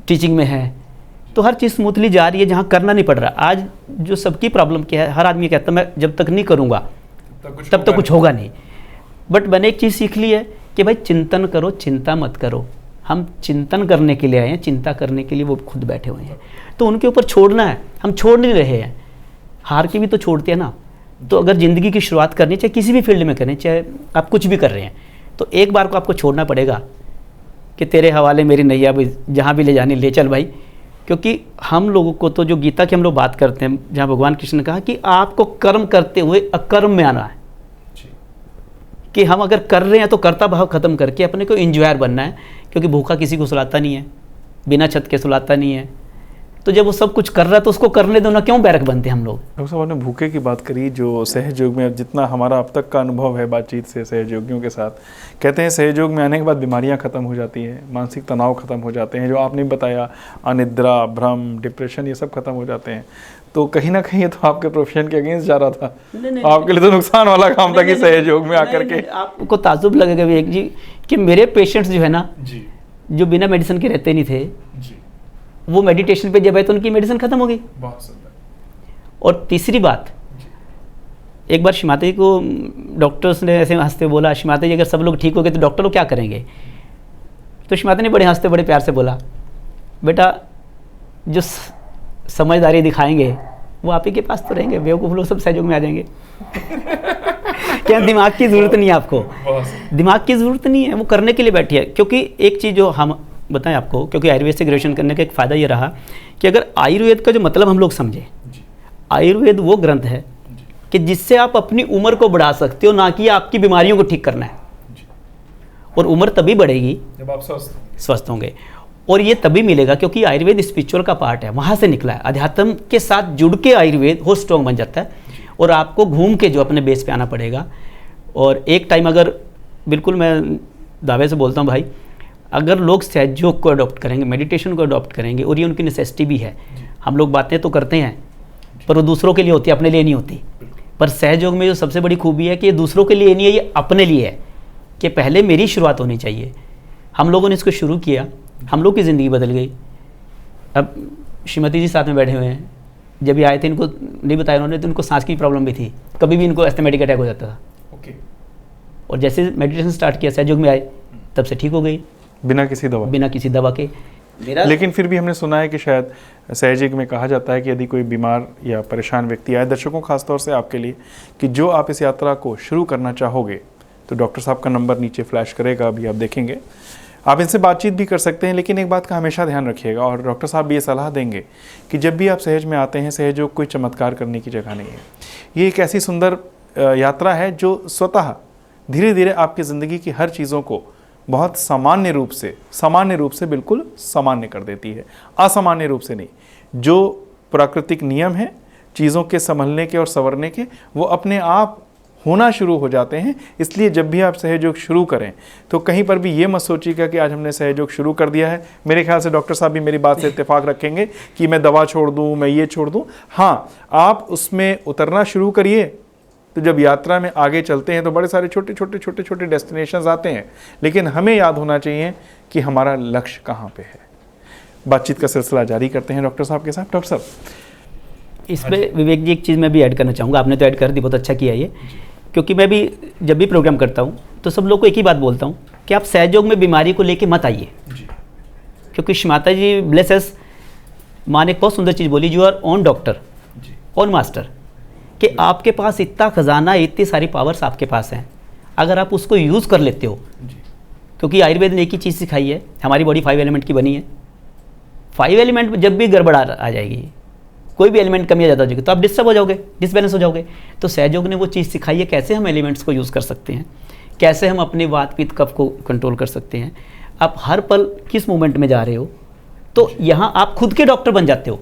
टीचिंग में है। तो हर चीज़ स्मूथली जा रही है, जहाँ करना नहीं पड़ रहा। आज जो सबकी प्रॉब्लम क्या है, हर आदमी कहता है मैं जब तक नहीं करूँगा तब तक कुछ होगा नहीं। बट मैंने एक चीज़ सीख ली है कि भाई चिंतन करो, चिंता मत करो। हम चिंतन करने के लिए आए हैं, चिंता करने के लिए वो खुद बैठे हुए हैं। तो उनके ऊपर छोड़ना है, हम छोड़ नहीं रहे हैं। हार के भी तो छोड़ते हैं ना। तो अगर ज़िंदगी की शुरुआत करनी, चाहे किसी भी फील्ड में करें, चाहे आप कुछ भी कर रहे हैं, तो एक बार को आपको छोड़ना पड़ेगा कि तेरे हवाले मेरी नैया भी, जहाँ भी ले जानी ले चल भाई। क्योंकि हम लोगों को तो जो गीता की हम लोग बात करते हैं, जहाँ भगवान कृष्ण ने कहा कि आपको कर्म करते हुए अकर्म में आना है, कि हम अगर कर रहे हैं तो कर्ता भाव खत्म करके अपने को इंजॉयर बनना है। क्योंकि भूखा किसी को सुलाता नहीं है, बिना छत के सुलाता नहीं है। तो जब वो सब कुछ कर रहा है तो उसको करने दो ना, क्यों बैरक बनते हैं हम लोग। डॉक्टर साहब, आपने भूखे की बात करी, जो सहयोग में जितना हमारा अब तक का अनुभव है बातचीत से सहयोगियों के साथ, कहते हैं सहयोग में आने के बाद बीमारियां खत्म हो जाती हैं, मानसिक तनाव खत्म हो जाते हैं, जो आपने बताया अनिद्रा, भ्रम, डिप्रेशन, ये सब खत्म हो जाते हैं। तो कहीं ना कहीं ये तो आपके प्रोफेशन के अगेंस्ट जा रहा था। आपके लिए तो नुकसान वाला काम था कि सहयोग में आकर के। आपको ताजुब लगेगा विवेक जी कि मेरे पेशेंट्स जो है ना, जो बिना मेडिसिन के रहते नहीं थे, वो मेडिटेशन पे जब आए तो उनकी मेडिसिन खत्म हो गई। बहुत सुंदर। और तीसरी बात, एक बार शिमाते जी को डॉक्टर्स ने ऐसे हंसते बोला, शिमाते जी अगर सब लोग ठीक हो गए तो डॉक्टर लोग क्या करेंगे। तो शिमाते ने बड़े हंसते बड़े प्यार से बोला, बेटा जो समझदारी दिखाएंगे वो आप ही के पास तो रहेंगे, बेवकूफ़ लोग सब सहयोग में आ जाएंगे। क्या दिमाग की ज़रूरत नहीं है आपको, दिमाग की ज़रूरत नहीं है, वो करने के लिए बैठी है। क्योंकि एक चीज़ जो हम बताएं आपको, क्योंकि आयुर्वेद से ग्रेजुएशन करने का एक फ़ायदा ये रहा कि अगर आयुर्वेद का जो मतलब हम लोग समझें, आयुर्वेद वो ग्रंथ है कि जिससे आप अपनी उम्र को बढ़ा सकते हो, ना कि आपकी बीमारियों को ठीक करना है। और उम्र तभी बढ़ेगी जब आप स्वस्थ होंगे। और ये तभी मिलेगा क्योंकि आयुर्वेद स्पिरिचुअल का पार्ट है, वहाँ से निकला है। अध्यात्म के साथ जुड़ के आयुर्वेद हो स्ट्रॉन्ग बन जाता है, और आपको घूम के जो अपने बेस पे आना पड़ेगा। और एक टाइम अगर, बिल्कुल मैं दावे से बोलता हूँ भाई, अगर लोग सहयोग को अडॉप्ट करेंगे, मेडिटेशन को अडॉप्ट करेंगे, और ये उनकी नेसेसिटी भी है। हम लोग बातें तो करते हैं पर वो दूसरों के लिए होती है, अपने लिए नहीं होती। पर सहयोग में जो सबसे बड़ी खूबी है कि ये दूसरों के लिए नहीं है, ये अपने लिए है, कि पहले मेरी शुरुआत होनी चाहिए। हम लोगों ने इसको शुरू किया, हम लोग की ज़िंदगी बदल गई। अब श्रीमती जी साथ में बैठे हुए हैं, जब ये आए थे इनको नहीं बताया उन्होंने, तो उनको सांस की प्रॉब्लम भी थी, कभी भी इनको एस्थमेटिक अटैक हो जाता था। और जैसे मेडिटेशन स्टार्ट किया, सहयोग में आए, तब से ठीक हो गई, बिना किसी दवा के। लेकिन फिर भी हमने सुना है कि शायद सहयोग में कहा जाता है कि यदि कोई बीमार या परेशान व्यक्ति आए, दर्शकों खासतौर से आपके लिए, कि जो आप इस यात्रा को शुरू करना चाहोगे, तो डॉक्टर साहब का नंबर नीचे फ्लैश करेगा, अभी आप देखेंगे, आप इनसे बातचीत भी कर सकते हैं। लेकिन एक बात का हमेशा ध्यान रखिएगा, और डॉक्टर साहब भी ये सलाह देंगे कि जब भी आप सहज में आते हैं, सहयोग कोई चमत्कार करने की जगह नहीं है। ये एक ऐसी सुंदर यात्रा है जो स्वतः धीरे धीरे आपकी ज़िंदगी की हर चीज़ों को बहुत सामान्य रूप से बिल्कुल सामान्य कर देती है, असामान्य रूप से नहीं। जो प्राकृतिक नियम हैं चीज़ों के संभलने के और संवरने के, वो अपने आप होना शुरू हो जाते हैं। इसलिए जब भी आप सहयोग शुरू करें तो कहीं पर भी ये मत सोचिएगा कि आज हमने सहयोग शुरू कर दिया है। मेरे ख्याल से डॉक्टर साहब भी मेरी बात से इत्तेफाक रखेंगे कि मैं दवा छोड़ दूं, मैं ये छोड़ दूं। हाँ, आप उसमें उतरना शुरू करिए, तो जब यात्रा में आगे चलते हैं तो बड़े सारे छोटे छोटे डेस्टिनेशंस आते हैं, लेकिन हमें याद होना चाहिए कि हमारा लक्ष्य कहाँ पे है। बातचीत का सिलसिला जारी करते हैं डॉक्टर साहब के साथ। डॉक्टर साहब, इसमें विवेक जी एक चीज़ मैं भी ऐड करना चाहूँगा, आपने तो ऐड कर दी, बहुत अच्छा किया ये, क्योंकि मैं भी जब भी प्रोग्राम करता हूँ तो सब लोग को एक ही बात बोलता हूँ कि आप सहयोग में बीमारी को लेके मत आइए, क्योंकि माता जी ब्लेस अस, माँ ने बहुत सुंदर चीज़ बोली, you our own doctor, own master, कि आपके पास इतना खजाना, इतनी सारी पावर्स आपके पास हैं, अगर आप उसको यूज़ कर लेते हो। क्योंकि आयुर्वेद ने एक ही चीज़ सिखाई है, हमारी बॉडी 5 एलिमेंट की बनी है, 5 एलिमेंट जब भी गड़बड़ आ जाएगी, कोई भी एलिमेंट कमी ज़्यादा हो जाएगी तो आप डिस्टर्ब हो जाओगे, डिसबैलेंस हो जाओगे। तो सहयोग ने वो चीज़ सिखाई है कैसे हम एलिमेंट्स को यूज़ कर सकते हैं, कैसे हम अपने वात पित्त कफ को कंट्रोल कर सकते हैं। आप हर पल किस मोमेंट में जा रहे हो, तो यहाँ आप खुद के डॉक्टर बन जाते हो।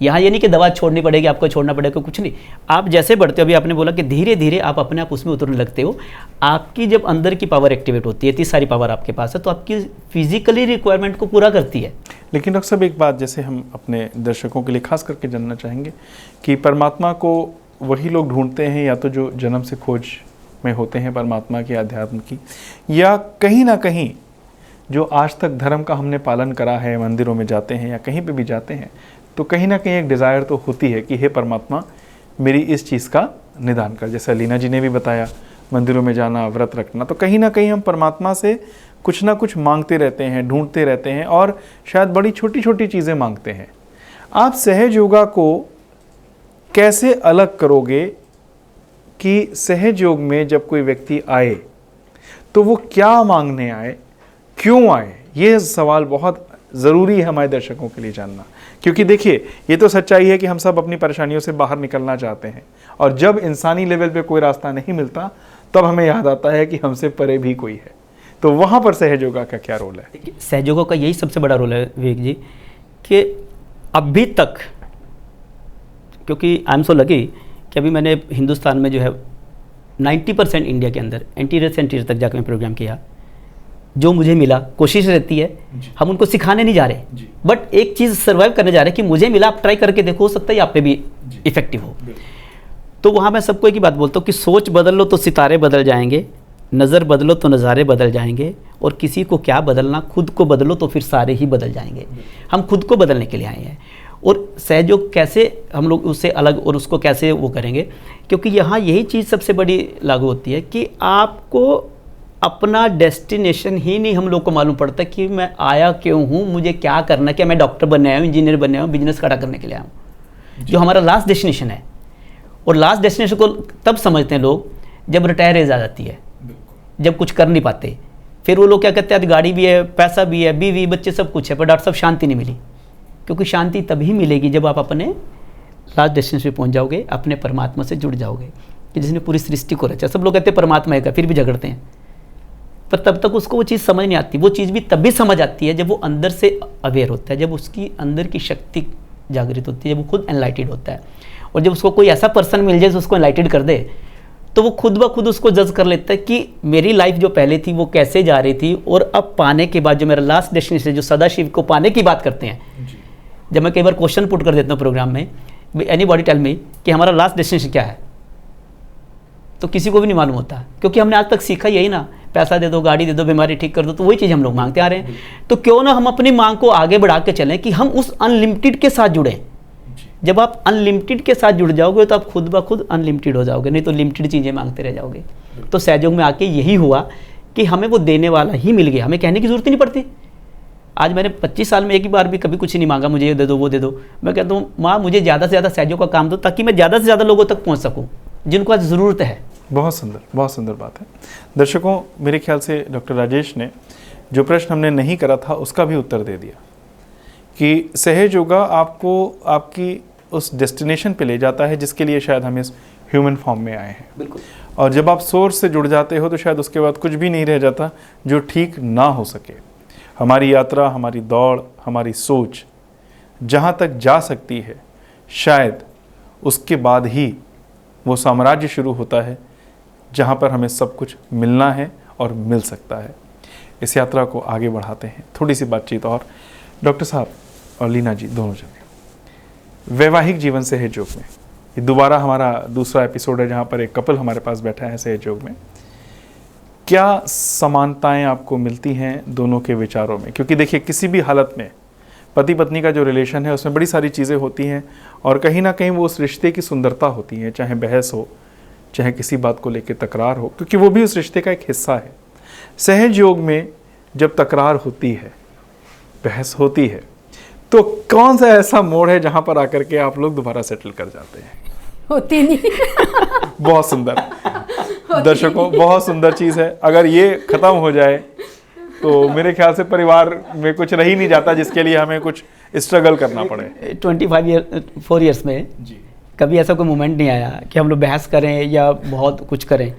यहाँ ये नहीं कि दवा छोड़नी पड़ेगी, आपको छोड़ना पड़ेगा, कुछ नहीं। आप जैसे बढ़ते हो, अभी आपने बोला कि धीरे धीरे आप अपने आप उसमें उतरने लगते हो। आपकी जब अंदर की पावर एक्टिवेट होती है, इतनी सारी पावर आपके पास है, तो आपकी फिजिकली रिक्वायरमेंट को पूरा करती है। लेकिन डॉक्टर साहब एक बात जैसे हम अपने दर्शकों के लिए खास करके जानना चाहेंगे कि परमात्मा को वही लोग ढूंढते हैं या तो जो जन्म से खोज में होते हैं परमात्मा की, अध्यात्म की, या कहीं ना कहीं जो आज तक धर्म का हमने पालन करा है, मंदिरों में जाते हैं या कहीं पे भी जाते हैं, तो कहीं ना कहीं एक डिज़ायर तो होती है कि हे परमात्मा मेरी इस चीज़ का निदान कर। जैसे अलीना जी ने भी बताया, मंदिरों में जाना, व्रत रखना, तो कहीं ना कहीं हम परमात्मा से कुछ ना कुछ मांगते रहते हैं, ढूंढते रहते हैं और शायद बड़ी छोटी छोटी चीज़ें मांगते हैं। आप सहज योगा को कैसे अलग करोगे कि सहज योग में जब कोई व्यक्ति आए तो वो क्या मांगने आए, क्यों आए? ये सवाल बहुत ज़रूरी है हमारे दर्शकों के लिए जानना, क्योंकि देखिए ये तो सच्चाई है कि हम सब अपनी परेशानियों से बाहर निकलना चाहते हैं, और जब इंसानी लेवल पे कोई रास्ता नहीं मिलता तब हमें याद आता है कि हमसे परे भी कोई है। तो वहाँ पर सहयोगा का क्या रोल है? सहयोगों का यही सबसे बड़ा रोल है विवेक जी, कि अभी तक, क्योंकि आई एम सो लकी कि अभी मैंने हिंदुस्तान में जो है 90% इंडिया के अंदर एंटीरियर से एंटीरियर तक जाकर मैं प्रोग्राम किया। जो मुझे मिला, कोशिश रहती है, हम उनको सिखाने नहीं जा रहे, बट एक चीज़ सर्वाइव करने जा रहे हैं कि मुझे मिला, आप ट्राई करके देखो, हो सकता है आप पे भी इफेक्टिव हो। तो वहाँ मैं सबको एक ही बात बोलता हूँ कि सोच बदल लो तो सितारे बदल जाएंगे, नज़र बदलो तो नज़ारे बदल जाएंगे, और किसी को क्या बदलना, खुद को बदलो तो फिर सारे ही बदल जाएंगे। हम खुद को बदलने के लिए आए हैं, और सहयोग कैसे हम लोग उससे अलग और उसको कैसे वो करेंगे, क्योंकि यहाँ यही चीज़ सबसे बड़ी लागू होती है कि आपको अपना डेस्टिनेशन ही नहीं हम लोग को मालूम पड़ता कि मैं आया क्यों हूँ, मुझे क्या करना है। क्या मैं डॉक्टर बनने आया हूँ, इंजीनियर बनने आया हूँ, बिजनेस खड़ा करने के लिए आया हूँ, जो हमारा लास्ट डेस्टिनेशन है। और लास्ट डेस्टिनेशन को तब समझते हैं लोग जब रिटायर एज आ जाती है, जब कुछ कर नहीं पाते। फिर वो लोग क्या कहते हैं, आज गाड़ी भी है, पैसा भी है, बीवी बच्चे सब कुछ है, पर डॉक्टर साहब शांति नहीं मिली। क्योंकि शांति तभी मिलेगी जब आप अपने लास्ट डेस्टिनेशन पे पहुंच जाओगे, अपने परमात्मा से जुड़ जाओगे, कि जिसने पूरी सृष्टि को रचा। सब लोग कहते हैं परमात्मा है, फिर भी झगड़ते हैं, पर तब तक उसको वो चीज़ समझ नहीं आती। वो चीज़ भी तभी समझ आती है जब वो अंदर से अवेयर होता है, जब उसकी अंदर की शक्ति जागृत होती है, जब वो खुद एनलाइटेड होता है। और जब उसको कोई ऐसा पर्सन मिल जाए जो उसको एनलाइटेड कर दे, तो वो खुद ब खुद उसको जज कर लेता है कि मेरी लाइफ जो पहले थी वो कैसे जा रही थी, और अब पाने के बाद जो मेरा लास्ट डेस्टिनेशन है, जो सदाशिव को पाने की बात करते हैं। जब मैं कई बार क्वेश्चन पुट कर देता हूँ प्रोग्राम में, एनीबॉडी टेल मी कि हमारा लास्ट डेस्टिनेशन क्या है, तो किसी को भी नहीं मालूम होता, क्योंकि हमने आज तक सीखा यही ना, पैसा दे दो, गाड़ी दे दो, बीमारी ठीक कर दो, तो वही चीज़ हम लोग मांगते आ रहे हैं। तो क्यों ना हम अपनी मांग को आगे बढ़ा के चलें कि हम उस अनलिमिटेड के साथ जुड़ें। जब आप अनलिमिटेड के साथ जुड़ जाओगे तो आप खुद ब खुद अनलिमिटेड हो जाओगे, नहीं तो लिमिटेड चीज़ें मांगते रह जाओगे। तो सहयोग में आके यही हुआ कि हमें वो देने वाला ही मिल गया, हमें कहने की ज़रूरत ही नहीं पड़ती। आज मैंने 25 साल में एक ही बार भी कभी कुछ नहीं मांगा, मुझे ये दे दो, वो दे दो। मैं कहता हूँ माँ मुझे ज़्यादा से ज़्यादा सहयोग का काम दो, ताकि मैं ज़्यादा से ज़्यादा लोगों तक पहुँच सकूँ जिनको आज ज़रूरत है। बहुत सुंदर बात है। दर्शकों, मेरे ख्याल से डॉक्टर राजेश ने जो प्रश्न हमने नहीं करा था उसका भी उत्तर दे दिया कि सहज योगा आपको आपकी उस डेस्टिनेशन पे ले जाता है जिसके लिए शायद हम इस ह्यूमन फॉर्म में आए हैं। बिल्कुल। और जब आप सोर्स से जुड़ जाते हो तो शायद उसके बाद कुछ भी नहीं रह जाता जो ठीक ना हो सके। हमारी यात्रा, हमारी दौड़, हमारी सोच जहाँ तक जा सकती है, शायद उसके बाद ही वो साम्राज्य शुरू होता है जहाँ पर हमें सब कुछ मिलना है और मिल सकता है। इस यात्रा को आगे बढ़ाते हैं। थोड़ी सी बातचीत और, डॉक्टर साहब और लीना जी दोनों जने वैवाहिक जीवन सहयोग में, ये दोबारा हमारा दूसरा एपिसोड है जहाँ पर एक कपल हमारे पास बैठा है सहयोग में, क्या समानताएं आपको मिलती हैं दोनों के विचारों में? क्योंकि देखिए किसी भी हालत में पति पत्नी का जो रिलेशन है उसमें बड़ी सारी चीज़ें होती हैं और कहीं ना कहीं वो उस रिश्ते की सुंदरता होती है, चाहे बहस हो, चाहे किसी बात को लेकर तकरार हो, क्योंकि वो भी उस रिश्ते का एक हिस्सा है। सहयोग में जब तकरार होती है, बहस होती है, तो कौन सा ऐसा मोड़ है जहां पर आकर के आप लोग दोबारा सेटल कर जाते हैं? होती नहीं। बहुत सुंदर, दर्शकों बहुत सुंदर चीज़ है। अगर ये ख़त्म हो जाए तो मेरे ख्याल से परिवार में कुछ रह ही नहीं जाता जिसके लिए हमें कुछ स्ट्रगल करना पड़े। 4 ईयर्स में जी, कभी ऐसा कोई मोमेंट नहीं आया कि हम लोग बहस करें या बहुत कुछ करें।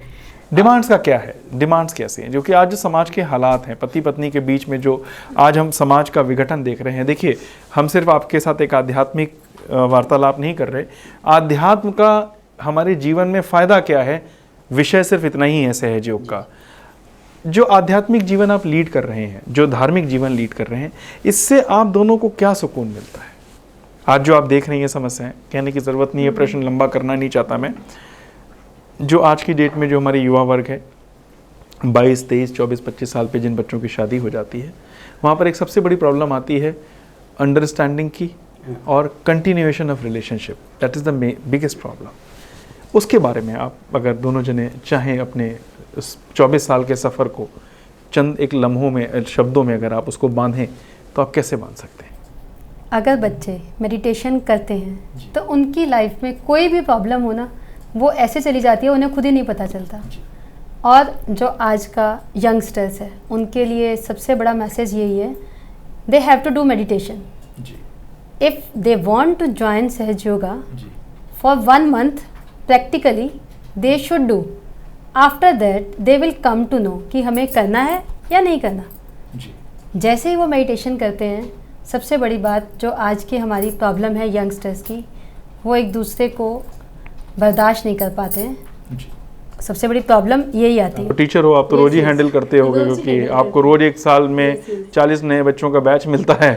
डिमांड्स का क्या है? डिमांड्स कैसी हैं? जो कि आज जो समाज के हालात हैं, पति पत्नी के बीच में जो आज हम समाज का विघटन देख रहे हैं। देखिए, हम सिर्फ आपके साथ एक आध्यात्मिक वार्तालाप नहीं कर रहे। आध्यात्म का हमारे जीवन में फ़ायदा क्या है, विषय सिर्फ इतना ही है सहयोग का। जो आध्यात्मिक जीवन आप लीड कर रहे हैं, जो धार्मिक जीवन लीड कर रहे हैं, इससे आप दोनों को क्या सुकून मिलता है? आज जो आप देख रहे हैं ये समस्याएं, कहने की ज़रूरत नहीं है, प्रश्न लंबा करना नहीं चाहता मैं। जो आज की डेट में जो हमारे युवा वर्ग है, 22, 23, 24, 25 साल पे जिन बच्चों की शादी हो जाती है, वहाँ पर एक सबसे बड़ी प्रॉब्लम आती है अंडरस्टैंडिंग की और continuation of relationship. That is the biggest problem. उसके बारे में आप अगर दोनों जने चाहें अपने उस 24 साल के सफ़र को चंद एक लम्हों में, शब्दों में अगर आप उसको बांधें तो आप कैसे बांध सकते हैं? अगर बच्चे मेडिटेशन करते हैं तो उनकी लाइफ में कोई भी प्रॉब्लम हो ना, वो ऐसे चली जाती है, उन्हें खुद ही नहीं पता चलता। और जो आज का यंगस्टर्स है उनके लिए सबसे बड़ा मैसेज यही है, they have to do meditation. If they want to join Sahaj Yoga for 1 month practically, they should do. After that they will come to know कि हमें करना है या नहीं करना। जैसे ही वो मेडिटेशन करते हैं, सबसे बड़ी बात जो आज की हमारी प्रॉब्लम है यंगस्टर्स की, वो एक दूसरे को बर्दाश्त नहीं कर पाते हैं। सबसे बड़ी प्रॉब्लम यही आती है। टीचर हो आप तो रोज ही हैंडल करते होगे, क्योंकि आपको रोज एक साल में 40 नए बच्चों का बैच मिलता है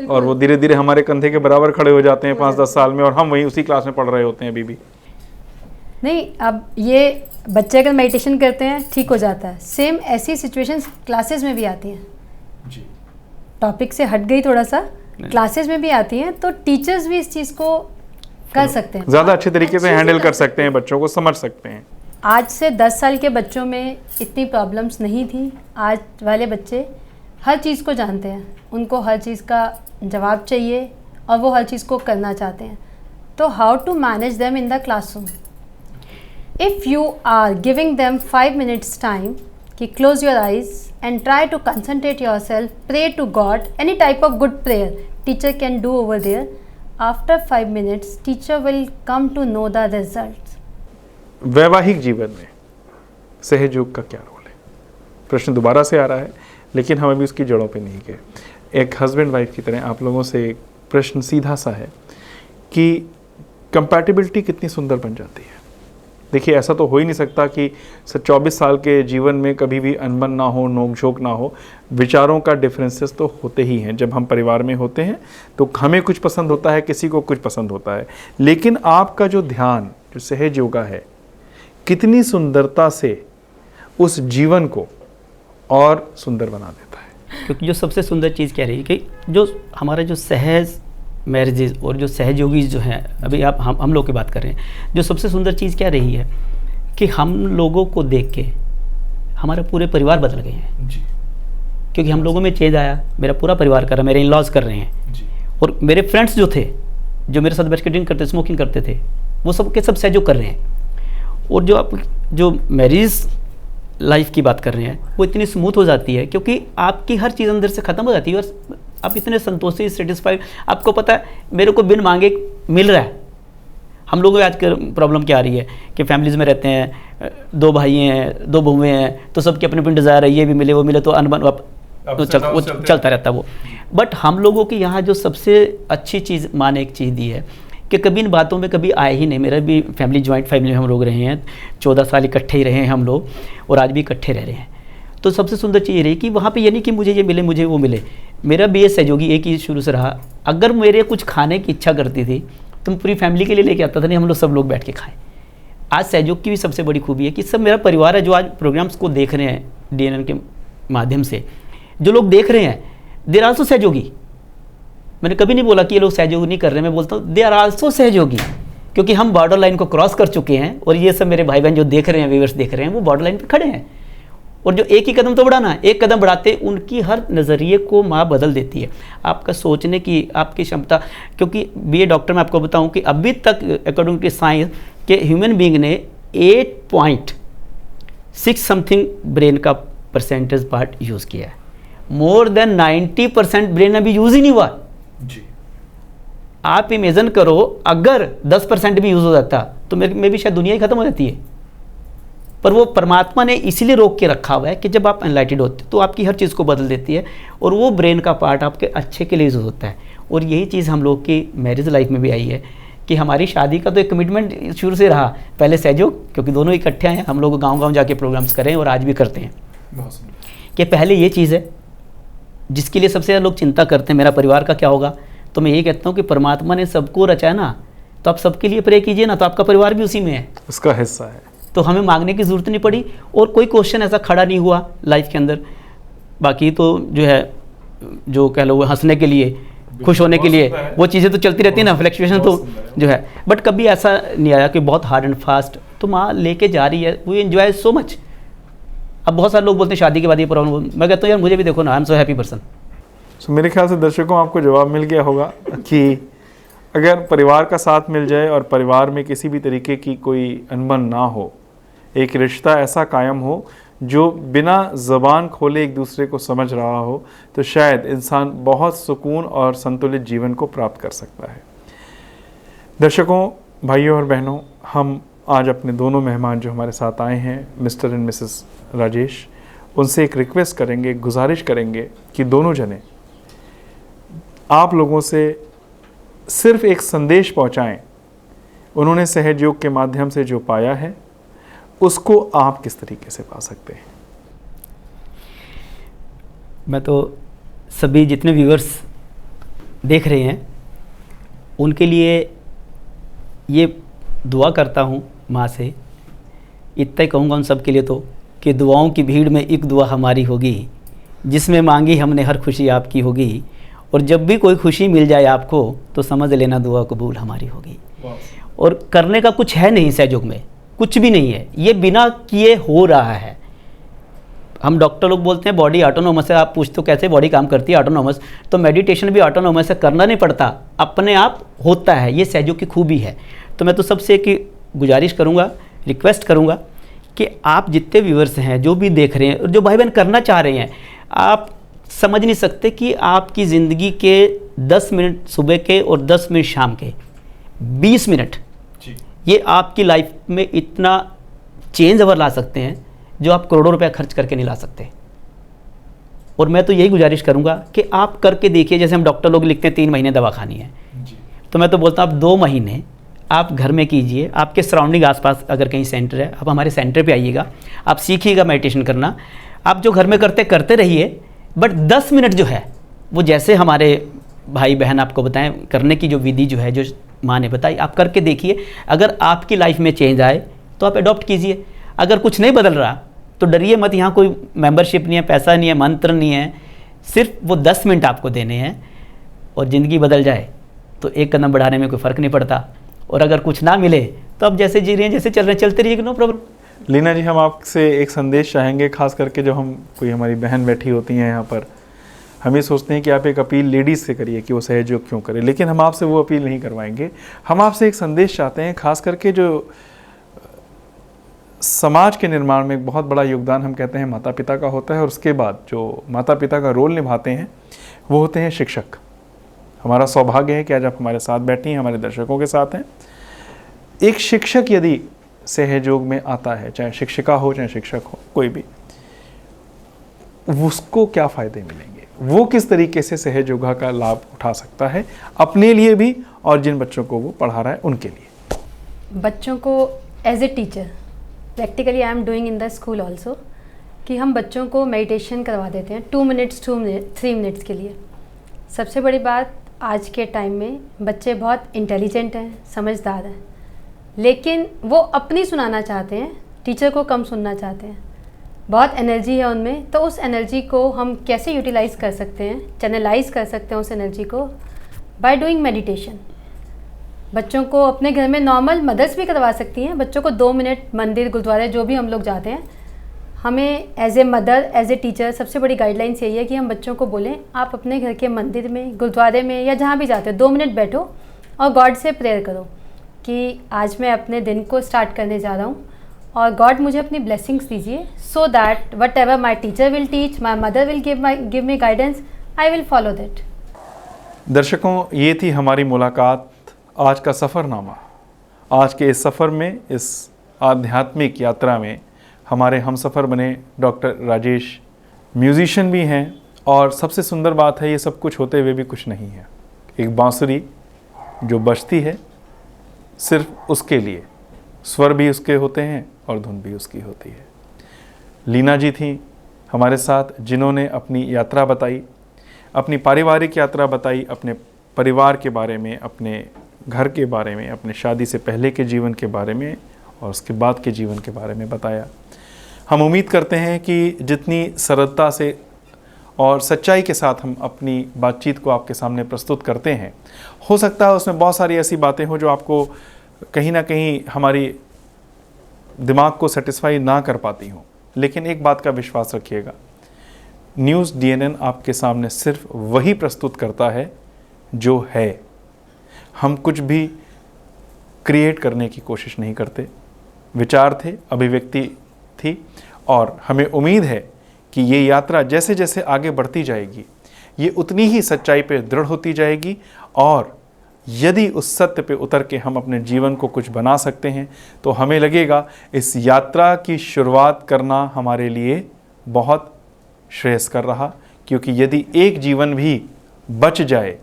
और वो धीरे धीरे हमारे कंधे के बराबर खड़े हो जाते हैं 5-10 साल में, और हम वहीं उसी क्लास में पढ़ रहे होते हैं अभी भी। नहीं, अब ये बच्चे अगर मेडिटेशन करते हैं ठीक हो जाता है। सेम ऐसी सिचुएशंस क्लासेस में भी आती हैं। टॉपिक से हट गई थोड़ा सा, क्लासेस में भी आती हैं, तो टीचर्स भी इस चीज़ को कर सकते हैं, ज़्यादा अच्छे तरीके से हैंडल कर सकते हैं, बच्चों को समझ सकते हैं। आज से 10 साल के बच्चों में इतनी प्रॉब्लम्स नहीं थी। आज वाले बच्चे हर चीज़ को जानते हैं, उनको हर चीज़ का जवाब चाहिए और वो हर चीज़ को करना चाहते हैं। तो how to manage them in the classroom? If you are giving them 5 minutes time कि close your eyes and try to concentrate your self, pray to God, any type of good prayer teacher can do over there. After 5 minutes teacher will come to know the result. वैवाहिक जीवन में सहयोग का क्या role है? प्रश्न दोबारा से आ रहा है, लेकिन हम अभी उसकी जड़ों पे नहीं गए। एक हस्बैंड वाइफ की तरह आप लोगों से एक प्रश्न सीधा सा है कि कंपैटिबिलिटी कितनी सुंदर बन जाती है। देखिए, ऐसा तो हो ही नहीं सकता कि 24 साल के जीवन में कभी भी अनबन ना हो, नोक-झोंक ना हो। विचारों का डिफरेंसेस तो होते ही हैं। जब हम परिवार में होते हैं तो हमें कुछ पसंद होता है, किसी को कुछ पसंद होता है, लेकिन आपका जो ध्यान, जो सहज योगा है, कितनी सुंदरता से उस जीवन को और सुंदर बना देता है। क्योंकि जो सबसे सुंदर चीज़ क्या रही कि जो हमारा जो सहज मैरिजेज और जो सहयोगी जो हैं, अभी आप हम लोग की बात कर रहे हैं, जो सबसे सुंदर चीज़ क्या रही है कि हम लोगों को देख के हमारे पूरे परिवार बदल गए हैं जी। क्योंकि हम लोगों में चेंज आया, मेरा पूरा परिवार कर रहा है, मेरे इन लॉज कर रहे हैं जी। और मेरे फ्रेंड्स जो थे, जो मेरे साथ बैठ के ड्रिंक करते, स्मोकिंग करते थे, वो सब के सब सहयोग कर रहे हैं। और जो आप जो मैरिज लाइफ की बात कर रहे हैं, वो इतनी स्मूथ हो जाती है क्योंकि आपकी हर चीज़ अंदर से ख़त्म हो जाती है और आप इतने संतोषी, सेटिस्फाइड। आपको पता है मेरे को बिन मांगे मिल रहा है। हम लोगों को आज प्रॉब्लम क्या आ रही है कि फैमिलीज़ में रहते हैं, 2 भाई हैं, 2 बहुएँ हैं, तो सबके अपने अपने डिज़ायर है, ये भी मिले वो मिले, तो अनबन तो चलता रहता है वो। बट हम लोगों की यहाँ जो सबसे अच्छी चीज़ माँ ने एक चीज़ दी है कि कभी इन बातों में कभी आए ही नहीं। मेरा भी फैमिली, जॉइंट फैमिली में हम लोग रहे हैं, 14 साल इकट्ठे ही रहे हैं हम लोग, और आज भी इकट्ठे रह रहे हैं। तो सबसे सुंदर चीज़ ये रही कि वहाँ पे ये नहीं कि मुझे ये मिले, मुझे वो मिले। मेरा भी ये सहयोगी एक ही शुरू से रहा, अगर मेरे कुछ खाने की इच्छा करती थी तो मैं पूरी फैमिली के लिए लेके आता था, नहीं हम लोग सब लोग बैठ के खाएं। आज सहयोग की भी सबसे बड़ी खूबी है कि सब मेरा परिवार है जो आज प्रोग्राम्स को देख रहे हैं DNN के माध्यम से, जो लोग देख रहे हैं, देर आल्सो सहयोगी। मैंने कभी नहीं बोला कि ये लोग सहयोग नहीं कर रहे, मैं बोलता हूँ दे आर आल्सो सहयोगी, क्योंकि हम बॉर्डर लाइन को क्रॉस कर चुके हैं और ये सब मेरे भाई बहन जो देख रहे हैं, व्यूअर्स देख रहे हैं, वो बॉर्डर लाइन पे खड़े हैं। और जो एक ही कदम तो बढ़ाना, एक कदम बढ़ाते उनकी हर नज़रिए को माँ बदल देती है, आपका सोचने की, आपकी क्षमता। क्योंकि BA डॉक्टर मैं आपको बताऊं कि अभी तक अकॉर्डिंग टू साइंस के ह्यूमन बीइंग ने 8.6 समथिंग ब्रेन का परसेंटेज पार्ट यूज़ किया है। मोर देन 90% ब्रेन अभी यूज़ ही नहीं हुआ जी। आप इमेजिन करो अगर 10% भी यूज़ हो जाता तो मैं भी शायद दुनिया ही खत्म हो जाती है। पर वो परमात्मा ने इसीलिए रोक के रखा हुआ है कि जब आप एनलाइटेड होते तो आपकी हर चीज़ को बदल देती है, और वो ब्रेन का पार्ट आपके अच्छे के लिए यूज़ होता है। और यही चीज़ हम लोग की मैरिज लाइफ में भी आई है कि हमारी शादी का तो एक कमिटमेंट शुरू से रहा, पहले सहयोग, क्योंकि दोनों इकट्ठे हैं, हम लोग गाँव जाके प्रोग्राम्स करें और आज भी करते हैं, कि पहले ये चीज़ है जिसके लिए सबसे ज़्यादा लोग चिंता करते हैं, मेरा परिवार का क्या होगा। तो मैं यही कहता हूँ कि परमात्मा ने सबको रचा ना, तो आप सबके लिए प्रे कीजिए ना, तो आपका परिवार भी उसी में है, उसका हिस्सा है। तो हमें मांगने की ज़रूरत नहीं पड़ी और कोई क्वेश्चन ऐसा खड़ा नहीं हुआ लाइफ के अंदर। बाकी तो जो है, जो कह लो वो हंसने के लिए, खुश होने के लिए, वो चीज़ें तो चलती रहती है ना, फ्लक्चुएशन तो जो है, बट कभी ऐसा नहीं आया कि बहुत हार्ड एंड फास्ट। तो माँ लेके जा रही है, वी एंजॉय सो मच। अब बहुत सारे लोग बोलते हैं शादी के बाद ये प्रॉब्लम, मैं कहता हूँ यार मुझे भी देखो ना, I am so happy person. So मेरे ख्याल से दर्शकों आपको जवाब मिल गया होगा कि अगर परिवार का साथ मिल जाए और परिवार में किसी भी तरीके की कोई अनबन ना हो, एक रिश्ता ऐसा कायम हो जो बिना ज़बान खोले एक दूसरे को समझ रहा हो, तो शायद इंसान बहुत सुकून और संतुलित जीवन को प्राप्त कर सकता है। दर्शकों, भाइयों और बहनों, हम आज अपने दोनों मेहमान जो हमारे साथ आए हैं, मिस्टर एंड मिसेस राजेश, उनसे एक रिक्वेस्ट करेंगे, गुजारिश करेंगे कि दोनों जने आप लोगों से सिर्फ एक संदेश पहुंचाएं। उन्होंने सहयोग के माध्यम से जो पाया है उसको आप किस तरीके से पा सकते हैं? मैं तो सभी जितने व्यूअर्स देख रहे हैं उनके लिए ये दुआ करता हूँ माँ से, इतना ही कहूँगा उन सब के लिए तो, कि दुआओं की भीड़ में एक दुआ हमारी होगी, जिसमें मांगी हमने हर खुशी आपकी होगी, और जब भी कोई खुशी मिल जाए आपको तो समझ लेना दुआ कबूल हमारी होगी। और करने का कुछ है नहीं सहयोग में, कुछ भी नहीं है, ये बिना किए हो रहा है। हम डॉक्टर लोग बोलते हैं बॉडी ऑटोनोमस है, आप पूछते हो कैसे बॉडी काम करती है ऑटोनोमस, तो मेडिटेशन भी ऑटोनोमस है, करना नहीं पड़ता, अपने आप होता है, ये सहयोग की खूबी है। तो मैं तो सबसे एक गुजारिश करूँगा, रिक्वेस्ट करूँगा कि आप जितने व्यूअर्स हैं, जो भी देख रहे हैं और जो भाई बहन करना चाह रहे हैं, आप समझ नहीं सकते कि आपकी ज़िंदगी के 10 मिनट सुबह के और 10 मिनट शाम के, 20 मिनट ये आपकी लाइफ में इतना चेंज ओवर ला सकते हैं जो आप करोड़ों रुपया खर्च करके नहीं ला सकते। और मैं तो यही गुजारिश करूंगा कि आप करके देखिए, जैसे हम डॉक्टर लोग लिखते हैं 3 महीने दवा खानी है, तो मैं तो बोलता हूँ आप 2 महीने आप घर में कीजिए। आपके सराउंडिंग आसपास अगर कहीं सेंटर है, आप हमारे सेंटर पे आइएगा, आप सीखिएगा मेडिटेशन करना। आप जो घर में करते रहिए, बट 10 मिनट जो है वो जैसे हमारे भाई बहन आपको बताएं, करने की जो विधि जो है, जो माँ ने बताई, आप करके देखिए। अगर आपकी लाइफ में चेंज आए तो आप अडॉप्ट कीजिए, अगर कुछ नहीं बदल रहा तो डरिए मत। यहाँ कोई मेंबरशिप नहीं है, पैसा नहीं है, मंत्र नहीं है, सिर्फ वो 10 मिनट आपको देने हैं और ज़िंदगी बदल जाए तो एक कदम बढ़ाने में कोई फ़र्क नहीं पड़ता। और अगर कुछ ना मिले तो आप जैसे जी रहे हैं, जैसे चल रहे हैं, चलते रहिए, नो प्रॉब्लम। लीना जी, हम आपसे एक संदेश चाहेंगे, खास करके जो हम कोई हमारी बहन बैठी होती हैं यहाँ पर, हम ये सोचते हैं कि आप एक अपील लेडीज़ से करिए कि वो सहयोग क्यों करें, लेकिन हम आपसे वो अपील नहीं करवाएंगे। हम आपसे एक संदेश चाहते हैं, खास करके जो समाज के निर्माण में एक बहुत बड़ा योगदान हम कहते हैं माता पिता का होता है, और उसके बाद जो माता पिता का रोल निभाते हैं वो होते हैं शिक्षक। हमारा सौभाग्य है कि आज आप हमारे साथ बैठी हैं, हमारे दर्शकों के साथ हैं। एक शिक्षक यदि सहयोग में आता है, चाहे शिक्षिका हो चाहे शिक्षक हो, कोई भी, उसको क्या फ़ायदे मिलेंगे? वो किस तरीके से सहज योगा का लाभ उठा सकता है अपने लिए भी और जिन बच्चों को वो पढ़ा रहा है उनके लिए। बच्चों को as a teacher practically I am doing in the school also कि हम बच्चों को मेडिटेशन करवा देते हैं 2 मिनट्स 3 मिनट्स के लिए। सबसे बड़ी बात, आज के टाइम में बच्चे बहुत इंटेलिजेंट हैं, समझदार हैं, लेकिन वो अपनी सुनाना चाहते हैं, टीचर को कम सुनना चाहते हैं। बहुत एनर्जी है उनमें, तो उस एनर्जी को हम कैसे यूटिलाइज़ कर सकते हैं, चैनलाइज कर सकते हैं उस एनर्जी को बाय डूइंग मेडिटेशन। बच्चों को अपने घर में नॉर्मल मदर्स भी करवा सकती हैं, बच्चों को 2 मिनट मंदिर गुरुद्वारे जो भी हम लोग जाते हैं, हमें as a mother as a teacher सबसे बड़ी गाइडलाइंस यही है कि हम बच्चों को बोलें आप अपने घर के मंदिर में, गुरुद्वारे में या जहाँ भी जाते हो 2 मिनट बैठो और गॉड से प्रेयर करो कि आज मैं अपने दिन को स्टार्ट करने जा रहा हूँ और गॉड मुझे अपनी ब्लेसिंग्स दीजिए, so that what ever my teacher will teach, my mother will give me guidance, I will follow that. दर्शकों, ये थी हमारी मुलाकात, आज का सफ़रनामा। आज के इस सफ़र में, इस आध्यात्मिक यात्रा में हमारे हमसफ़र बने डॉक्टर राजेश म्यूज़िशियन भी हैं, और सबसे सुंदर बात है ये सब कुछ होते हुए भी कुछ नहीं है। एक बांसुरी जो बजती है सिर्फ उसके लिए, स्वर भी उसके होते हैं और धुन भी उसकी होती है। लीना जी थी हमारे साथ जिन्होंने अपनी यात्रा बताई, अपनी पारिवारिक यात्रा बताई, अपने परिवार के बारे में, अपने घर के बारे में, अपने शादी से पहले के जीवन के बारे में और उसके बाद के जीवन के बारे में बताया। हम उम्मीद करते हैं कि जितनी सरलता से और सच्चाई के साथ हम अपनी बातचीत को आपके सामने प्रस्तुत करते हैं, हो सकता है उसमें बहुत सारी ऐसी बातें हो जो आपको कहीं ना कहीं हमारी दिमाग को सेटिस्फाई ना कर पाती हों, लेकिन एक बात का विश्वास रखिएगा, न्यूज़ DNN आपके सामने सिर्फ वही प्रस्तुत करता है जो है। हम कुछ भी क्रिएट करने की कोशिश नहीं करते। विचार थे, अभिव्यक्ति थी, और हमें उम्मीद है कि ये यात्रा जैसे जैसे आगे बढ़ती जाएगी ये उतनी ही सच्चाई पे दृढ़ होती जाएगी, और यदि उस सत्य पे उतर के हम अपने जीवन को कुछ बना सकते हैं तो हमें लगेगा इस यात्रा की शुरुआत करना हमारे लिए बहुत श्रेयस्कर रहा, क्योंकि यदि एक जीवन भी बच जाए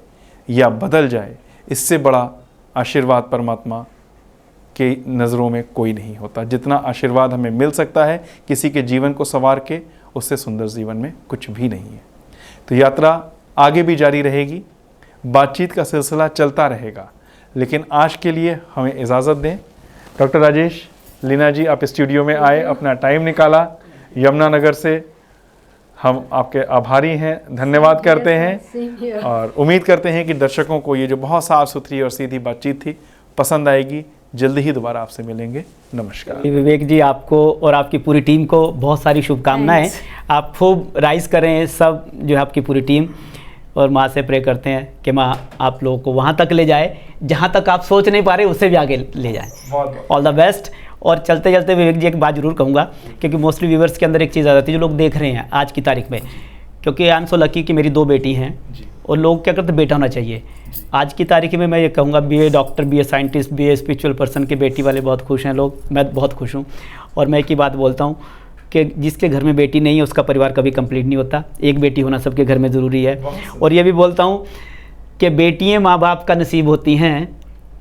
या बदल जाए, इससे बड़ा आशीर्वाद परमात्मा के नज़रों में कोई नहीं होता। जितना आशीर्वाद हमें मिल सकता है किसी के जीवन को संवार के, उससे सुंदर जीवन में कुछ भी नहीं है। तो यात्रा आगे भी जारी रहेगी, बातचीत का सिलसिला चलता रहेगा, लेकिन आज के लिए हमें इजाज़त दें। डॉक्टर राजेश, लीना जी आप स्टूडियो में आए, अपना टाइम निकाला यमुनानगर से, हम आपके आभारी हैं, धन्यवाद करते हैं, और उम्मीद करते हैं कि दर्शकों को ये जो बहुत साफ़ सुथरी और सीधी बातचीत थी पसंद आएगी। जल्दी ही दोबारा आपसे मिलेंगे। नमस्कार। विवेक जी, आपको और आपकी पूरी टीम को बहुत सारी शुभकामनाएं। आप खूब राइज करें, सब जो है आपकी पूरी टीम, और माँ से प्रे करते हैं कि माँ आप लोगों को वहाँ तक ले जाए जहाँ तक आप सोच नहीं पा रहे, उससे भी आगे ले जाए। All the best. और चलते चलते विवेक जी एक बात ज़रूर कहूँगा, क्योंकि मोस्टली व्यूवर्स के अंदर एक चीज़ आ जाती है जो लोग देख रहे हैं आज की तारीख में, क्योंकि आई एम सो लकी कि मेरी 2 बेटी हैं, और लोग क्या करते, बेटा होना चाहिए। आज की तारीख में मैं ये कहूँगा, BA doctor, BA scientist, BA spiritual person के बेटी वाले बहुत खुश हैं लोग, मैं बहुत खुश हूँ। और मैं एक ही बात बोलता हूँ कि जिसके घर में बेटी नहीं है उसका परिवार कभी कंप्लीट नहीं होता। एक बेटी होना सबके घर में ज़रूरी है। और ये भी बोलता हूँ कि बेटियाँ माँ बाप का नसीब होती हैं,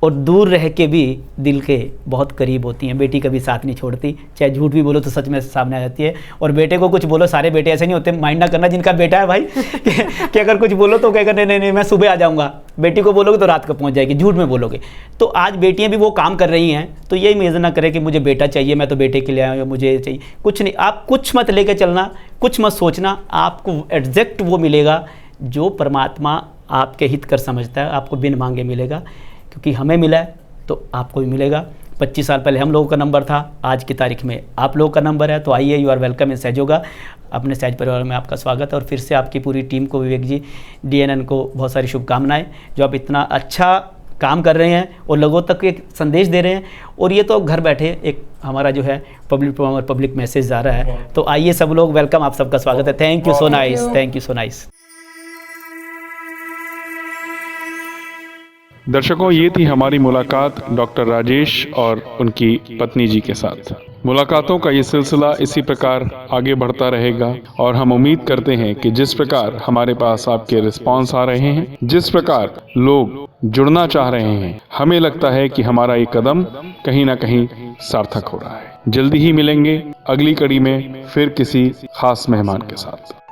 और दूर रह के भी दिल के बहुत करीब होती हैं। बेटी कभी साथ नहीं छोड़ती, चाहे झूठ भी बोलो तो सच में सामने आ जाती है। और बेटे को कुछ बोलो, सारे बेटे ऐसे नहीं होते, माइंड ना करना जिनका बेटा है भाई कि अगर कुछ बोलो तो कहेगा नहीं नहीं नहीं मैं सुबह आ जाऊँगा, बेटी को बोलोगे तो रात को पहुँच जाएगी, झूठ में बोलोगे। तो आज बेटियाँ भी वो काम कर रही हैं, तो यही इमेजिन ना करें कि मुझे बेटा चाहिए, मैं तो बेटे के लिए आया हूँ, मुझे चाहिए कुछ नहीं। आप कुछ मत लेके चलना, कुछ मत सोचना, आपको एग्जैक्ट वो मिलेगा जो परमात्मा आपके हित कर समझता है, आपको बिन मांगे मिलेगा। क्योंकि हमें मिला है तो आपको भी मिलेगा। 25 साल पहले हम लोगों का नंबर था, आज की तारीख में आप लोगों का नंबर है। तो आइए, यू आर वेलकम इन सहज योगा। अपने सहज परिवार में आपका स्वागत है। और फिर से आपकी पूरी टीम को, विवेक जी, DNN को बहुत सारी शुभकामनाएं, जो आप इतना अच्छा काम कर रहे हैं और लोगों तक एक संदेश दे रहे हैं। और ये तो घर बैठे एक हमारा जो है पब्लिक मैसेज जा रहा है। तो आइए सब लोग, वेलकम, आप सबका स्वागत है। Thank you so nice, thank you so nice. दर्शकों, ये थी हमारी मुलाकात डॉक्टर राजेश और उनकी पत्नी जी के साथ। मुलाकातों का ये सिलसिला इसी प्रकार आगे बढ़ता रहेगा और हम उम्मीद करते हैं कि जिस प्रकार हमारे पास आपके रिस्पांस आ रहे हैं, जिस प्रकार लोग जुड़ना चाह रहे हैं, हमें लगता है कि हमारा ये कदम कहीं ना कहीं सार्थक हो रहा है। जल्दी ही मिलेंगे अगली कड़ी में फिर किसी खास मेहमान के साथ।